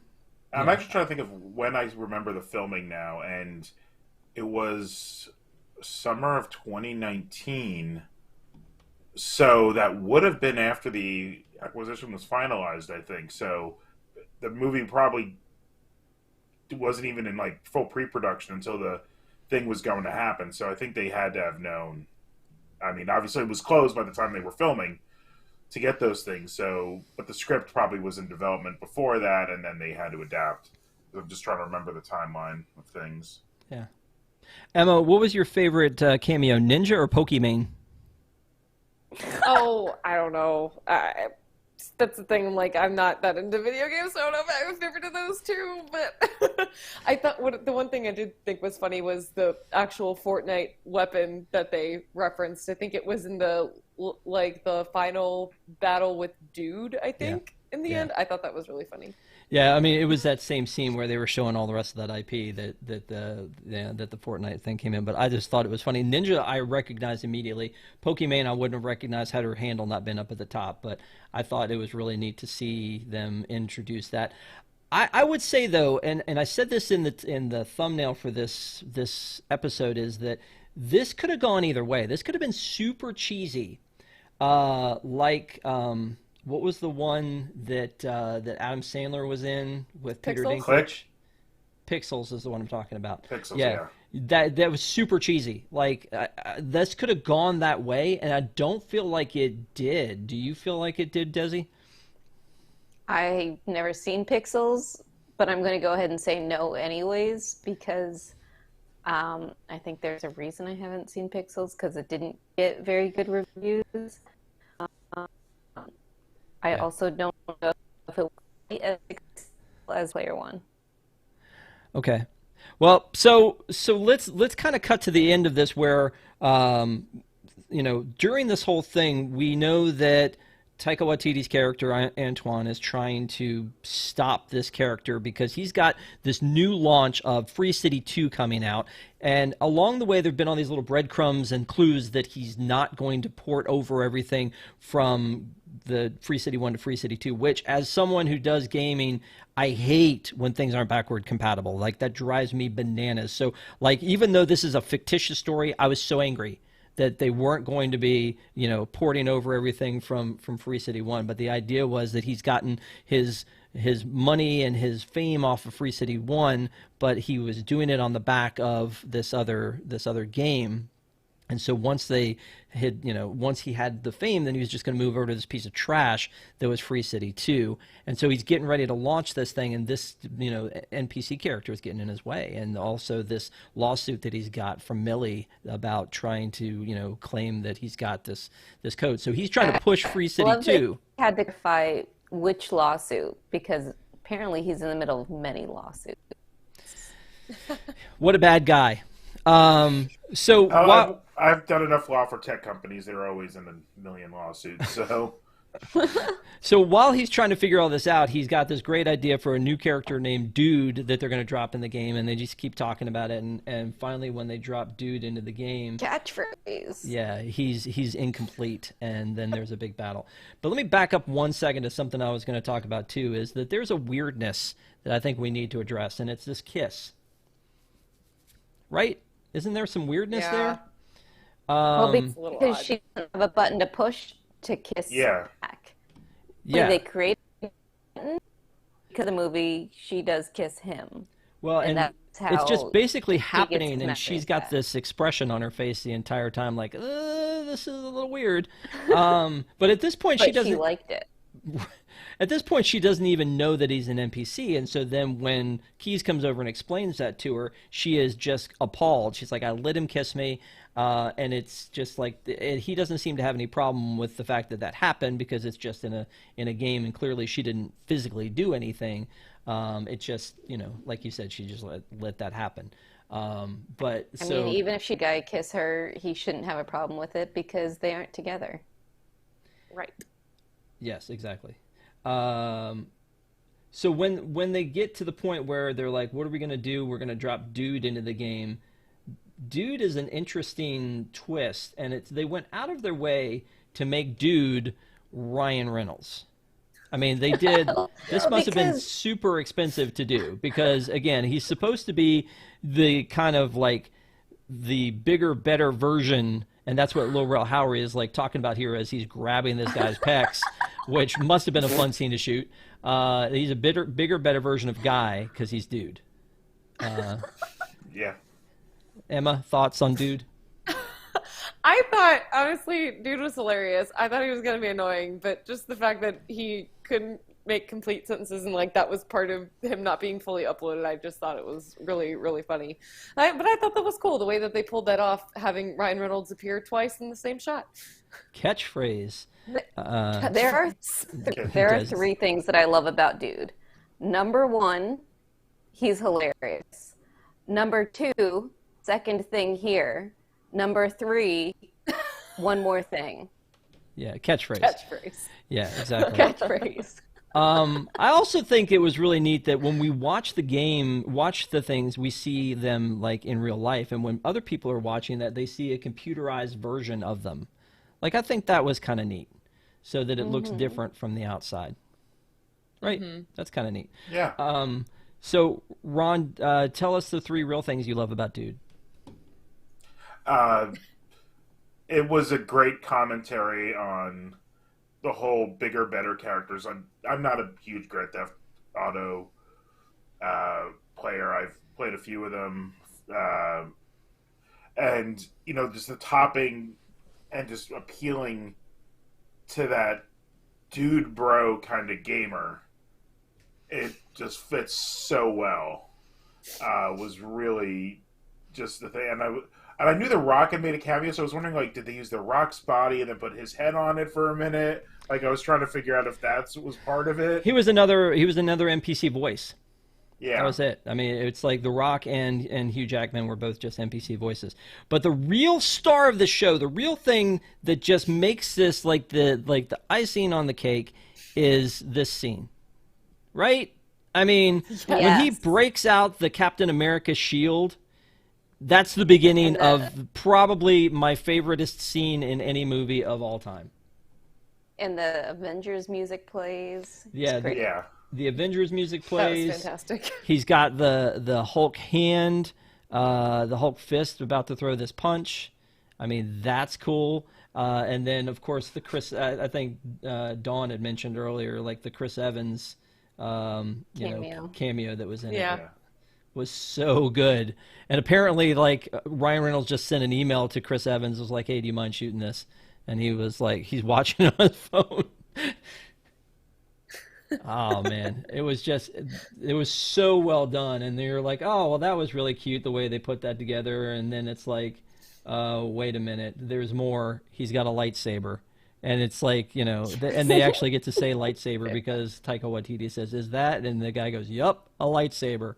I'm actually trying to think of when I remember the filming now, and it was summer of 2019. So that would have been after the acquisition was finalized, I think. So the movie probably wasn't even in like full pre-production until the thing was going to happen. So I think they had to have known. I mean, obviously it was closed by the time they were filming to get those things. So, but the script probably was in development before that, and then they had to adapt. I'm just trying to remember the timeline of things. Yeah. Emma, what was your favorite cameo, Ninja or Pokimane? Oh, I don't know. That's the thing. Like, I'm not that into video games, so I don't know if I have a favorite of those two. But I thought the one thing I did think was funny was the actual Fortnite weapon that they referenced. I think it was in the final battle with Dude. I think in the end, I thought that was really funny. Yeah, I mean, it was that same scene where they were showing all the rest of that IP that the Fortnite thing came in. But I just thought it was funny. Ninja, I recognized immediately. Pokimane, I wouldn't have recognized had her handle not been up at the top. But I thought it was really neat to see them introduce that. I would say though, and I said this in the thumbnail for this episode, is that this could have gone either way. This could have been super cheesy, what was the one that Adam Sandler was in with Peter Dinklage? Pixels is the one I'm talking about. Pixels, yeah. That was super cheesy. Like this could have gone that way, and I don't feel like it did. Do you feel like it did, Desi? I've never seen Pixels, but I'm going to go ahead and say no anyways, because I think there's a reason I haven't seen Pixels, because it didn't get very good reviews. I also don't know if it was as player one. Okay. Well, so let's kind of cut to the end of this where during this whole thing we know that Taika Waititi's character Antoine is trying to stop this character because he's got this new launch of Free City 2 coming out, and along the way there've been all these little breadcrumbs and clues that he's not going to port over everything from the Free City 1 to Free City 2, which, as someone who does gaming, I hate when things aren't backward compatible. Like, that drives me bananas. So, like, even though this is a fictitious story, I was so angry that they weren't going to be, you know, porting over everything from Free City 1. But the idea was that he's gotten his money and his fame off of Free City 1, but he was doing it on the back of this other game. And so once they had, you know, once he had the fame, then he was just going to move over to this piece of trash that was Free City 2. And so he's getting ready to launch this thing, and this, you know, NPC character is getting in his way. And also this lawsuit that he's got from Millie about trying to, you know, claim that he's got this code. So he's trying to push Free City 2. He had to fight which lawsuit, because apparently he's in the middle of many lawsuits. What a bad guy. I've done enough law for tech companies. They're always in a million lawsuits. So, so while he's trying to figure all this out, he's got this great idea for a new character named Dude that they're going to drop in the game, and they just keep talking about it. And finally, when they drop Dude into the game, Catchphrase. yeah, he's incomplete, and then there's a big battle. But let me back up 1 second to something I was going to talk about too. Is that there's a weirdness that I think we need to address, and it's this kiss. Right? Isn't there some weirdness there? Well, because she doesn't have a button to push to kiss back. Yeah. They create a button because the movie, she does kiss him. Well, and that's how it's just basically happening, and message she's got this expression on her face the entire time, like, this is a little weird. But at this point, she doesn't. She liked it. At this point, she doesn't even know that he's an NPC, and so then when Keyes comes over and explains that to her, she is just appalled. She's like, I let him kiss me, and it's just like, he doesn't seem to have any problem with the fact that that happened, because it's just in a game, and clearly she didn't physically do anything. It just, you know, like you said, she just let that happen. But I mean, even if she guy kiss her, he shouldn't have a problem with it because they aren't together. Right. Yes, exactly. So when they get to the point where they're like, what are we going to do? We're going to drop Dude into the game. Dude is an interesting twist, and they went out of their way to make Dude Ryan Reynolds. I mean, they did. This must have been super expensive to do, because again, he's supposed to be the kind of like the bigger, better version. And that's what Lil Rel Howery is like talking about here as he's grabbing this guy's pecs, which must have been a fun scene to shoot. He's a bigger, better version of Guy because he's Dude. yeah. Emma, thoughts on Dude? I thought, honestly, Dude was hilarious. I thought he was going to be annoying, but just the fact that he couldn't make complete sentences and like that was part of him not being fully uploaded, I just thought it was really, really funny. But I thought that was cool, the way that they pulled that off, having Ryan Reynolds appear twice in the same shot. Catchphrase. There are 3 things that I love about Dude. Number 1, he's hilarious. Number 2, second thing here. Number 3, one more thing. Yeah, catchphrase. Catchphrase. Yeah, exactly. Catchphrase. I also think it was really neat that when we watch the game, watch the things, we see them like in real life, and when other people are watching that, they see a computerized version of them. Like, I think that was kind of neat, so that it looks different from the outside. Right? That's kind of neat. Yeah. So, Ron, tell us the 3 real things you love about Dude. It was a great commentary on the whole bigger, better characters. I'm not a huge Grand Theft Auto player. I've played a few of them, and you know, just the topping and just appealing to that dude bro kind of gamer. It just fits so well. Was really just the thing, and I knew The Rock had made a cameo, so I was wondering, like, did they use The Rock's body and then put his head on it for a minute? Like, I was trying to figure out if that was part of it. He was another NPC voice. Yeah. That was it. I mean, it's like The Rock and Hugh Jackman were both just NPC voices. But the real star of the show, the real thing that just makes this like the icing on the cake is this scene. Right? I mean, when he breaks out the Captain America shield, that's the beginning of probably my favoriteest scene in any movie of all time. And the Avengers music plays. It's Yeah, great. Yeah. the Avengers music That plays. was fantastic. He's got the Hulk hand, the Hulk fist about to throw this punch. I mean, that's cool. And then, of course, the Chris. I think Dawn had mentioned earlier, like the Chris Evans, cameo that was in it. Yeah. Yeah. Was so good. And apparently, like, Ryan Reynolds just sent an email to Chris Evans, was like, "Hey, do you mind shooting this?" And he was like, he's watching it on his phone. Oh man, it was so well done. And they're like, "Oh, well, that was really cute the way they put that together." And then it's like, wait a minute, there's more. He's got a lightsaber. And it's like, and they actually get to say lightsaber because Taika Waititi says, "Is that?" And the guy goes, "Yup, a lightsaber."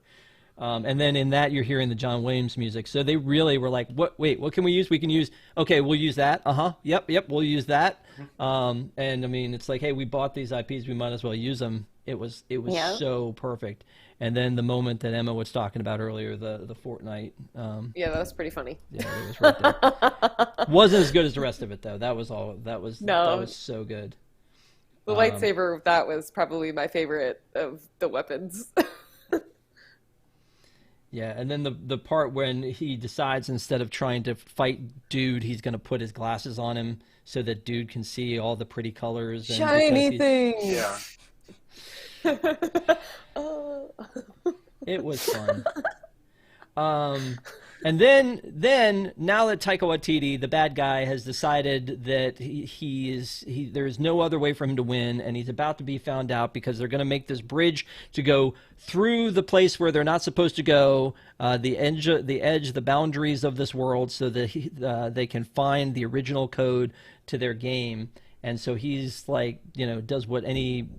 And then in that, you're hearing the John Williams music. So they really were like, "What? Wait, what can we use? We can use. Okay, we'll use that. Yep, we'll use that." And I mean, it's like, hey, we bought these IPs, we might as well use them. It was Yeah. so perfect. And then the moment that Emma was talking about earlier, the Fortnite. Yeah, that was pretty funny. Yeah, it was right there. Wasn't as good as the rest of it though. That was all. That was so good. The lightsaber, that was probably my favorite of the weapons. Yeah, and then the part when he decides instead of trying to fight Dude, he's going to put his glasses on him so that Dude can see all the pretty colors. And Shiny because things! Yeah. Oh. it was fun. And then now that Taika Waititi, the bad guy, has decided that there's no other way for him to win, and he's about to be found out because they're going to make this bridge to go through the place where they're not supposed to go, the boundaries of this world, so that they can find the original code to their game. And so he's like, does what any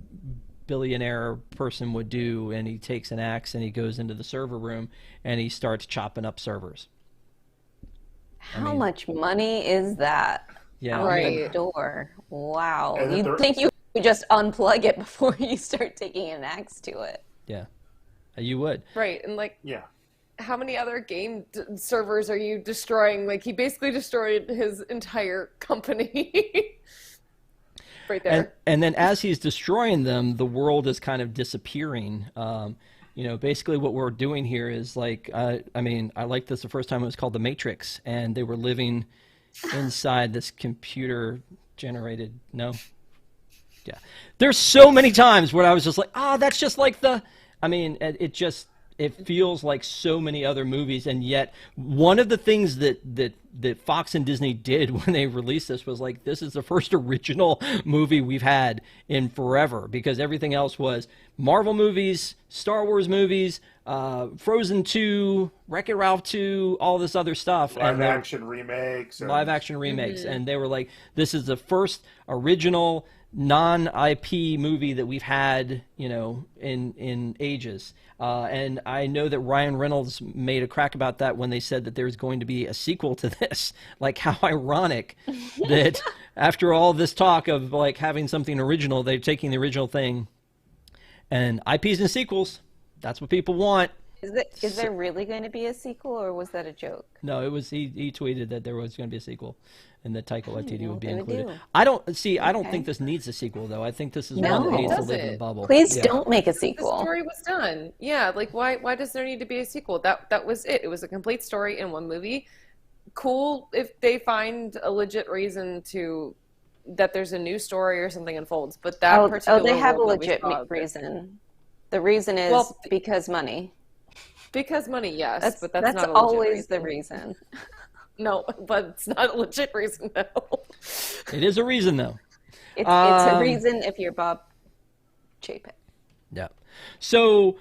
billionaire person would do, and he takes an axe and he goes into the server room and he starts chopping up servers. How much money is that? Yeah, Out Right. the door. Wow. And You'd they're- think you would just unplug it before you start taking an axe to it. yeah, you would. Right, and like, Yeah. how many other game servers are you destroying? Like, he basically destroyed his entire company. Right there. And then as he's destroying them, the world is kind of disappearing. Basically what we're doing here is like, I liked this the first time. It was called The Matrix, and they were living inside this computer generated. No. Yeah. There's so many times where I was just like, that's just like it feels like so many other movies, and yet one of the things that Fox and Disney did when they released this was like, this is the first original movie we've had in forever, because everything else was Marvel movies, Star Wars movies, Frozen 2, Wreck-It Ralph 2, all this other stuff. Live action remakes. And they were like, this is the first original non-IP movie that we've had, in ages. And I know that Ryan Reynolds made a crack about that when they said that there's going to be a sequel to this. Like, how ironic that after all this talk of like having something original, they're taking the original thing, and IPs and sequels, that's what people want. Is there really going to be a sequel, or was that a joke? No, it was he tweeted that there was going to be a sequel, and that Taika Waititi would be gonna included. do? I don't Okay. think this needs a sequel though. I think this is No, one that needs to does live in it? a bubble. Please Yeah. don't make a The sequel. story was done. Yeah, like, why does there need to be a sequel? That was it. It was a complete story in one movie. Cool if they find a legit reason that there's a new story or something unfolds, but that particular they have a world that we legit saw, reason. The reason is because money. because money, yes, but that's not a legit always reason. the reason. No, but it's not a legit reason, no. It is a reason though. It's a reason if you're Bob Chapek. Yeah. So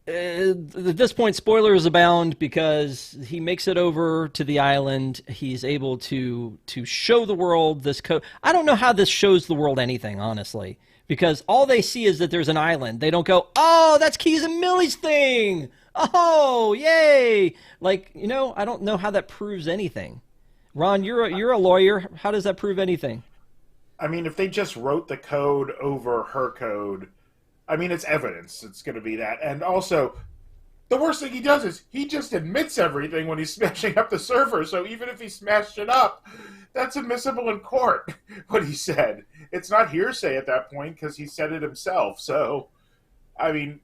at this point, spoilers abound because he makes it over to the island. He's able to show the world this code. I don't know how this shows the world anything, honestly, because all they see is that there's an island. They don't go, "Oh, that's Keys and Millie's thing. Oh, yay!" Like, I don't know how that proves anything. Ron, you're a lawyer. How does that prove anything? I mean, if they just wrote the code over her code, I mean, it's evidence. It's going to be that. And also, the worst thing he does is he just admits everything when he's smashing up the server. So even if he smashed it up, that's admissible in court, what he said. It's not hearsay at that point because he said it himself. So, I mean,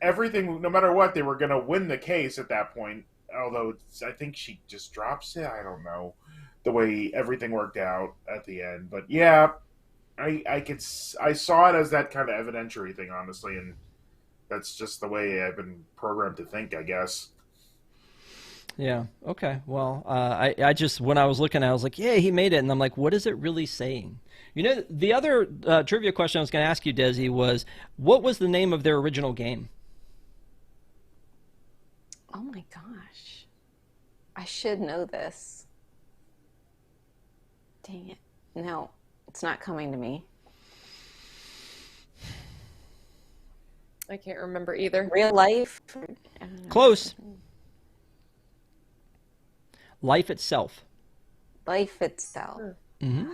everything, no matter what, they were going to win the case at that point. Although I think she just drops it. I don't know the way everything worked out at the end. But yeah, I saw it as that kind of evidentiary thing, honestly, and that's just the way I've been programmed to think, I guess. Yeah. Okay. Well, I just, when I was looking, I was like, yeah, he made it, and I'm like, what is it really saying? You know, the other trivia question I was going to ask you, Desi, was what was the name of their original game? Oh my gosh. I should know this. Dang it. No, it's not coming to me. I can't remember either. Real life? I don't know. Close. Life itself. Life itself. Mm-hmm.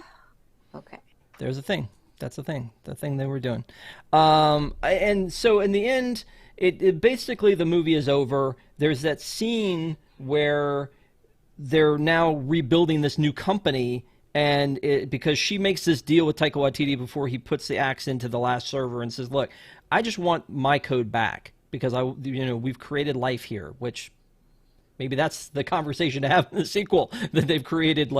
Okay. There's a thing. That's the thing. The thing they were doing. And so in the end, it basically the movie is over. There's that scene where they're now rebuilding this new company, and because she makes this deal with Taika Waititi before he puts the axe into the last server and says, "Look, I just want my code back because we've created life here," which maybe that's the conversation to have in the sequel, that they've created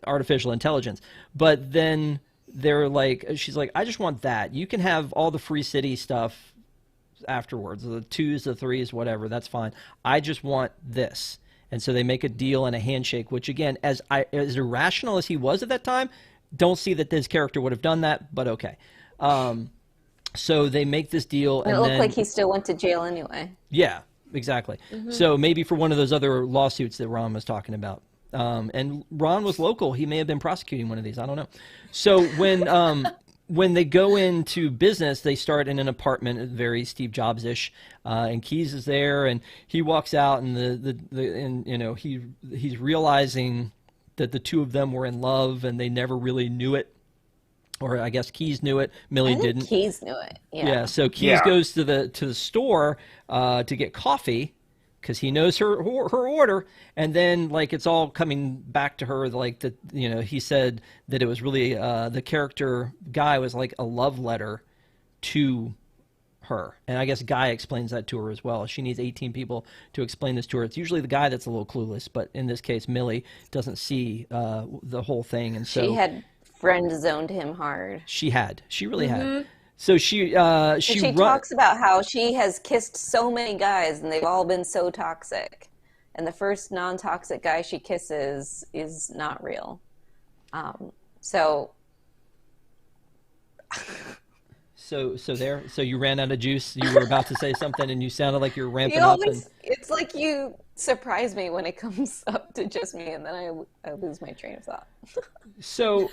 artificial intelligence. But then she's like, "I just want that. You can have all the Free City stuff afterwards, the 2s, the 3s, whatever, that's fine. I just want this." And so they make a deal and a handshake, which again, as irrational as he was at that time, don't see that his character would have done that, but okay. So they make this deal, and it looked like he still went to jail anyway. Yeah, exactly. Mm-hmm. So maybe for one of those other lawsuits that Ron was talking about. And Ron was local. He may have been prosecuting one of these. I don't know. So when they go into business, they start in an apartment, very Steve Jobs-ish, and Keyes is there, and he walks out, and he's realizing that the two of them were in love, and they never really knew it, or I guess Keyes knew it. Millie didn't. Keyes knew it. Yeah. Yeah. So Keyes goes to the store to get coffee, because he knows her order, and then it's all coming back to her, he said that it was really the character Guy was like a love letter to her, and I guess Guy explains that to her as well. She needs 18 people to explain this to her. It's usually the guy that's a little clueless, but in this case, Millie doesn't see the whole thing, and so she had friend zoned him hard. She really had. So she talks about how she has kissed so many guys and they've all been so toxic, and the first non-toxic guy she kisses is not real. So you ran out of juice. You were about to say something, and you sounded like you were ramping up. It's like you surprise me when it comes up to just me, and then I lose my train of thought. So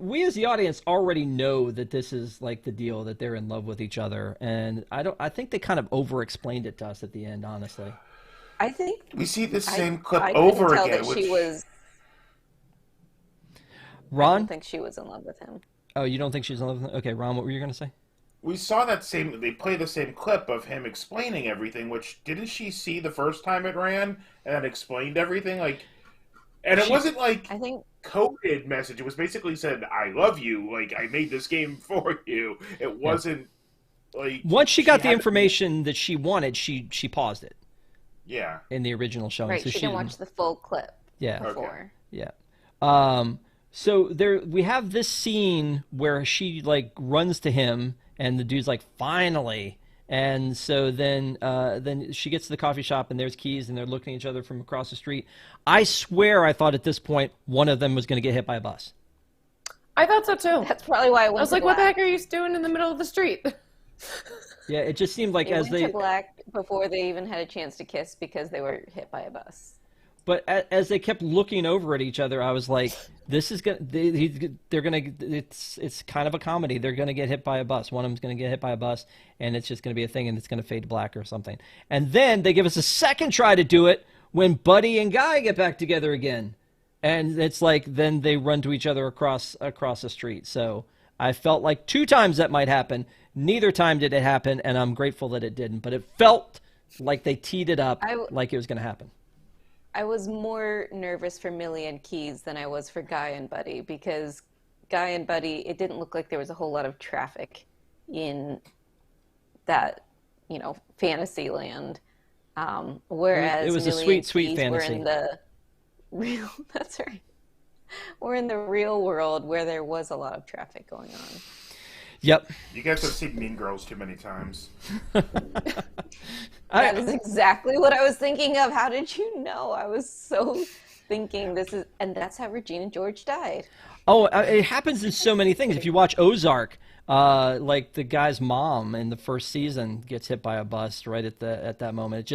we as the audience already know that this is like the deal, that they're in love with each other, and I think they kind of over-explained it to us at the end, honestly. I think we see the same clip I over tell again. That she was. Ron? I don't think she was in love with him. Oh, you don't think she's in love with him? Okay, Ron, what were you going to say? We saw they play the same clip of him explaining everything, which didn't she see the first time it ran and then explained everything? It wasn't like I think coded message. It was basically said, "I love you. I made this game for you." It wasn't once she got the information that she wanted, she paused it. Yeah. In the original showing, right? So she didn't watch the full clip. Yeah. Before. Okay. Yeah. So we have this scene where she runs to him, and the dude's like, "Finally." And so then she gets to the coffee shop, and there's Keyes, and they're looking at each other from across the street. I swear I thought at this point one of them was going to get hit by a bus. I thought so too. That's probably why I was like, black. "What the heck are you doing in the middle of the street?" Yeah, it just seemed like went to black before they even had a chance to kiss because they were hit by a bus. But as they kept looking over at each other, I was like, "This is gonna. They're gonna. It's kind of a comedy. They're gonna get hit by a bus. One of them's gonna get hit by a bus, and it's just gonna be a thing, and it's gonna fade to black or something." And then they give us a second try to do it when Buddy and Guy get back together again, and it's like then they run to each other across the street. So I felt like 2 times that might happen. Neither time did it happen, and I'm grateful that it didn't. But it felt like they teed it up like it was gonna happen. I was more nervous for Millie and Keys than I was for Guy and Buddy because Guy and Buddy, it didn't look like there was a whole lot of traffic in that, fantasy land. It Whereas was a Millie sweet, and sweet Keys were fantasy. in the real, that's right. We're in the real world where there was a lot of traffic going on. Yep. You guys have seen Mean Girls too many times. That is exactly what I was thinking of. How did you know? I was so thinking and that's how Regina George died. Oh, it happens in so many things. If you watch Ozark, like the guy's mom in the first season gets hit by a bus right at that moment.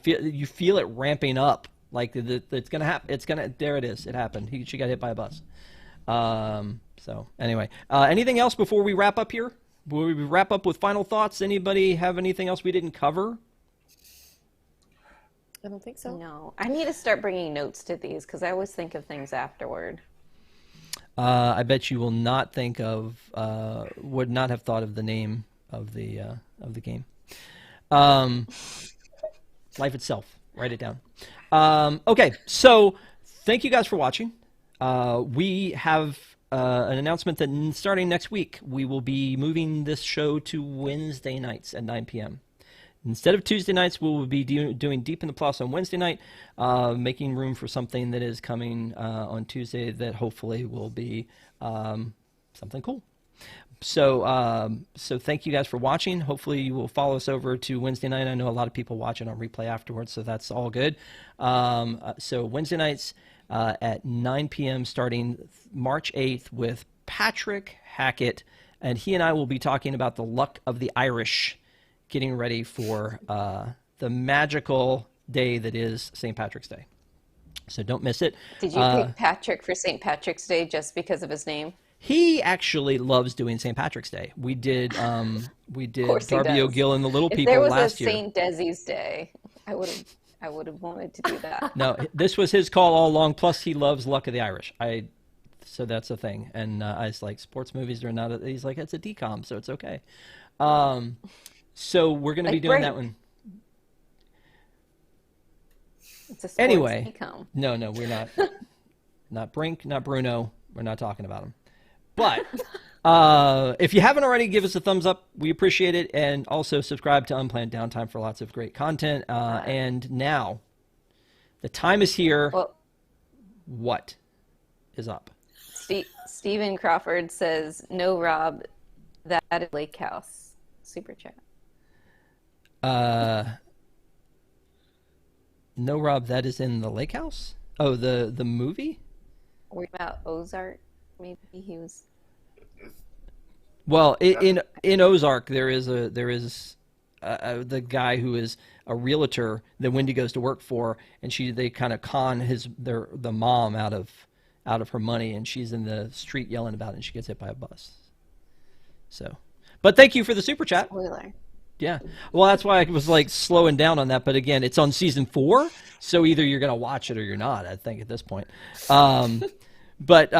You feel it ramping up, like it's gonna happen. There it is. It happened. She got hit by a bus. So anyway, anything else before we wrap up here? Will we wrap up with final thoughts? Anybody have anything else we didn't cover? I don't think so. No, I need to start bringing notes to these because I always think of things afterward. I bet you will not would not have thought of the name of the game. Life itself. Write it down. Okay, so thank you guys for watching. We have an announcement that starting next week, we will be moving this show to Wednesday nights at 9 p.m. Instead of Tuesday nights, we will be doing Deep in the Plus on Wednesday night, making room for something that is coming on Tuesday that hopefully will be something cool. So thank you guys for watching. Hopefully you will follow us over to Wednesday night. I know a lot of people watch it on replay afterwards, so that's all good. So Wednesday nights at 9 p.m. starting March 8th with Patrick Hackett, and he and I will be talking about the luck of the Irish, getting ready for the magical day that is St. Patrick's Day. So don't miss it. Did you pick Patrick for St. Patrick's Day just because of his name? He actually loves doing St. Patrick's Day. We did Darby does. O'Gill and the Little If People there was last a year. St. Desi's Day, I would have wanted to do that. No, this was his call all along. Plus, he loves Luck of the Irish. So that's a thing. And I was like, sports movies are not. He's like, it's a DCOM, so it's okay. So we're going to be doing that one. It's a sports Anyway, DCOM. no, we're not. Not Brink, not Bruno. We're not talking about him. But if you haven't already, give us a thumbs up. We appreciate it. And also subscribe to Unplanned Downtime for lots of great content. And now, the time is here. Well, what is up? Stephen Crawford says, "No, Rob, that is Lake House." Super chat. No, Rob, that is in the Lake House? Oh, the movie? Or about Ozark? Maybe he was. Well, in Ozark, there is the guy who is a realtor that Wendy goes to work for, and they kind of con the mom out of her money, and she's in the street yelling about it, and she gets hit by a bus. So, but thank you for the super chat. Spoiler. Yeah, well, that's why I was like slowing down on that. But again, it's on season 4, so either you're gonna watch it or you're not. I think at this point. But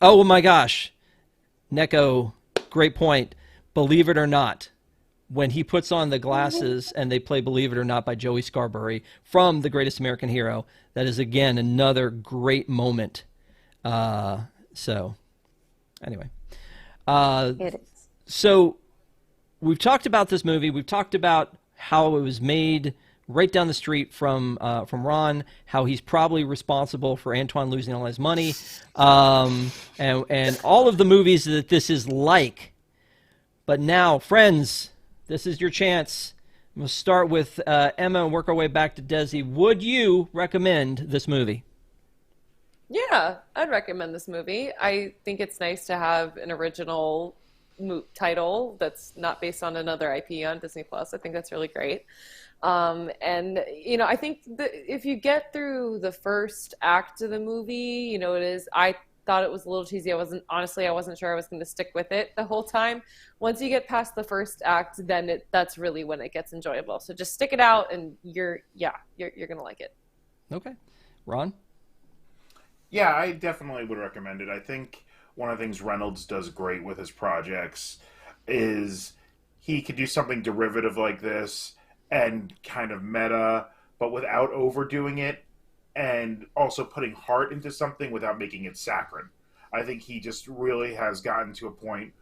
oh my gosh, Neko, great point. Believe it or not, when he puts on the glasses and they play "Believe It or Not" by Joey Scarberry from The Greatest American Hero, that is again another great moment. So, anyway, It is. so we've talked about this movie. We've talked about how it was made right down the street from Ron, how he's probably responsible for Antoine losing all his money, and all of the movies that this is like. But now, friends, this is your chance. We'll start with Emma and work our way back to Desi. Would you recommend this movie? Yeah, I'd recommend this movie. I think it's nice to have an original title that's not based on another IP on Disney Plus. I think that's really great. And I think that if you get through the first act of the movie, it is. I thought it was a little cheesy. I wasn't sure I was going to stick with it the whole time. Once you get past the first act, then that's really when it gets enjoyable. So just stick it out, and you're going to like it. Okay, Ron. Yeah, I definitely would recommend it. I think one of the things Reynolds does great with his projects is he could do something derivative like this and kind of meta, but without overdoing it, and also putting heart into something without making it saccharine. I think he just really has gotten to a point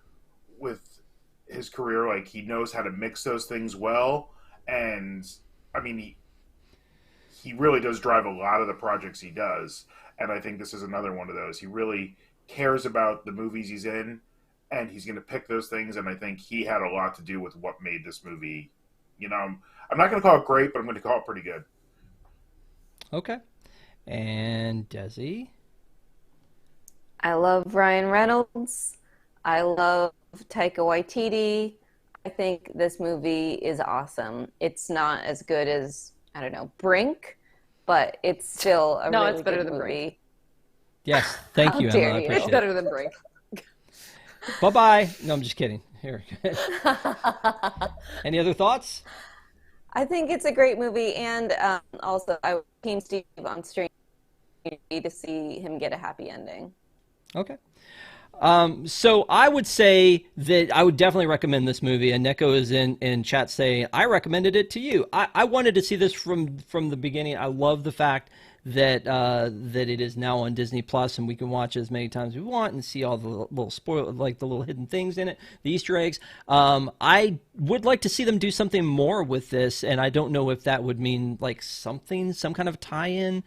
with his career, like he knows how to mix those things well. And I mean, he really does drive a lot of the projects he does. And I think this is another one of those. He really cares about the movies he's in, and he's going to pick those things. And I think he had a lot to do with what made this movie. You know, I'm not going to call it great, but I'm going to call it pretty good. Okay. And Desi? I love Ryan Reynolds. I love Taika Waititi. I think this movie is awesome. It's not as good as, I don't know, Brink, but it's still a really it's better good than movie. Brink. Yes, thank How you, dare Emma. I you. appreciate It's it. better than Brink. Bye-bye. No, I'm just kidding. Here. Any other thoughts? I think it's a great movie, and also I would team Steve on Stranger to see him get a happy ending. Okay. So I would say that I would definitely recommend this movie, and Neko is in chat saying, I recommended it to you. I wanted to see this from the beginning. I love the fact that that it is now on Disney Plus, and we can watch it as many times as we want and see all the little like the little hidden things in it, the Easter eggs. I would like to see them do something more with this, and I don't know if that would mean like some kind of tie-in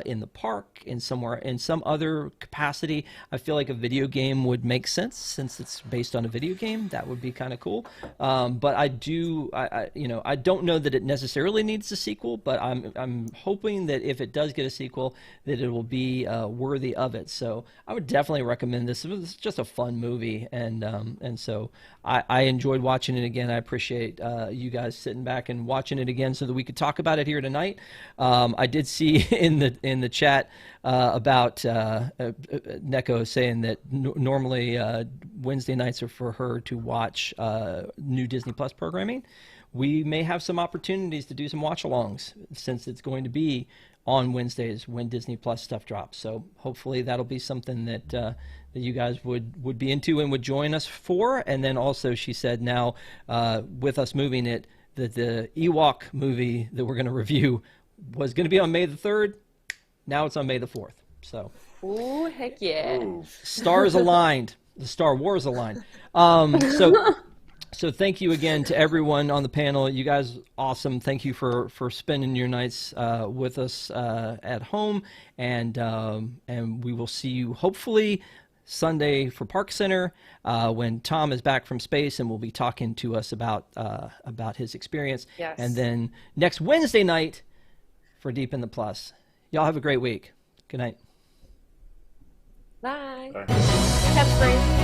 in the park, in somewhere, in some other capacity. I feel like a video game would make sense since it's based on a video game. That would be kind of cool. But I don't know that it necessarily needs a sequel, but I'm hoping that if it does get a sequel, that it will be worthy of it. So I would definitely recommend this. It was just a fun movie, and so I enjoyed watching it again. I appreciate you guys sitting back and watching it again so that we could talk about it here tonight. I did see in the chat about Neko saying that normally Wednesday nights are for her to watch new Disney Plus programming. We may have some opportunities to do some watch-alongs since it's going to be on Wednesdays when Disney Plus stuff drops. So hopefully that'll be something that you guys would be into and would join us for. And then also she said now with us moving it, that the Ewok movie that we're going to review was going to be on May the 3rd. Now it's on May the 4th. So, Ooh, heck yeah. Ooh. stars aligned. The Star Wars aligned. So thank you again to everyone on the panel. You guys, awesome. Thank you for spending your nights with us at home, and we will see you hopefully Sunday for Park Center when Tom is back from space and will be talking to us about his experience. Yes. And then next Wednesday night for Deep in the Plus. Y'all have a great week. Good night. Bye. Bye. Have a great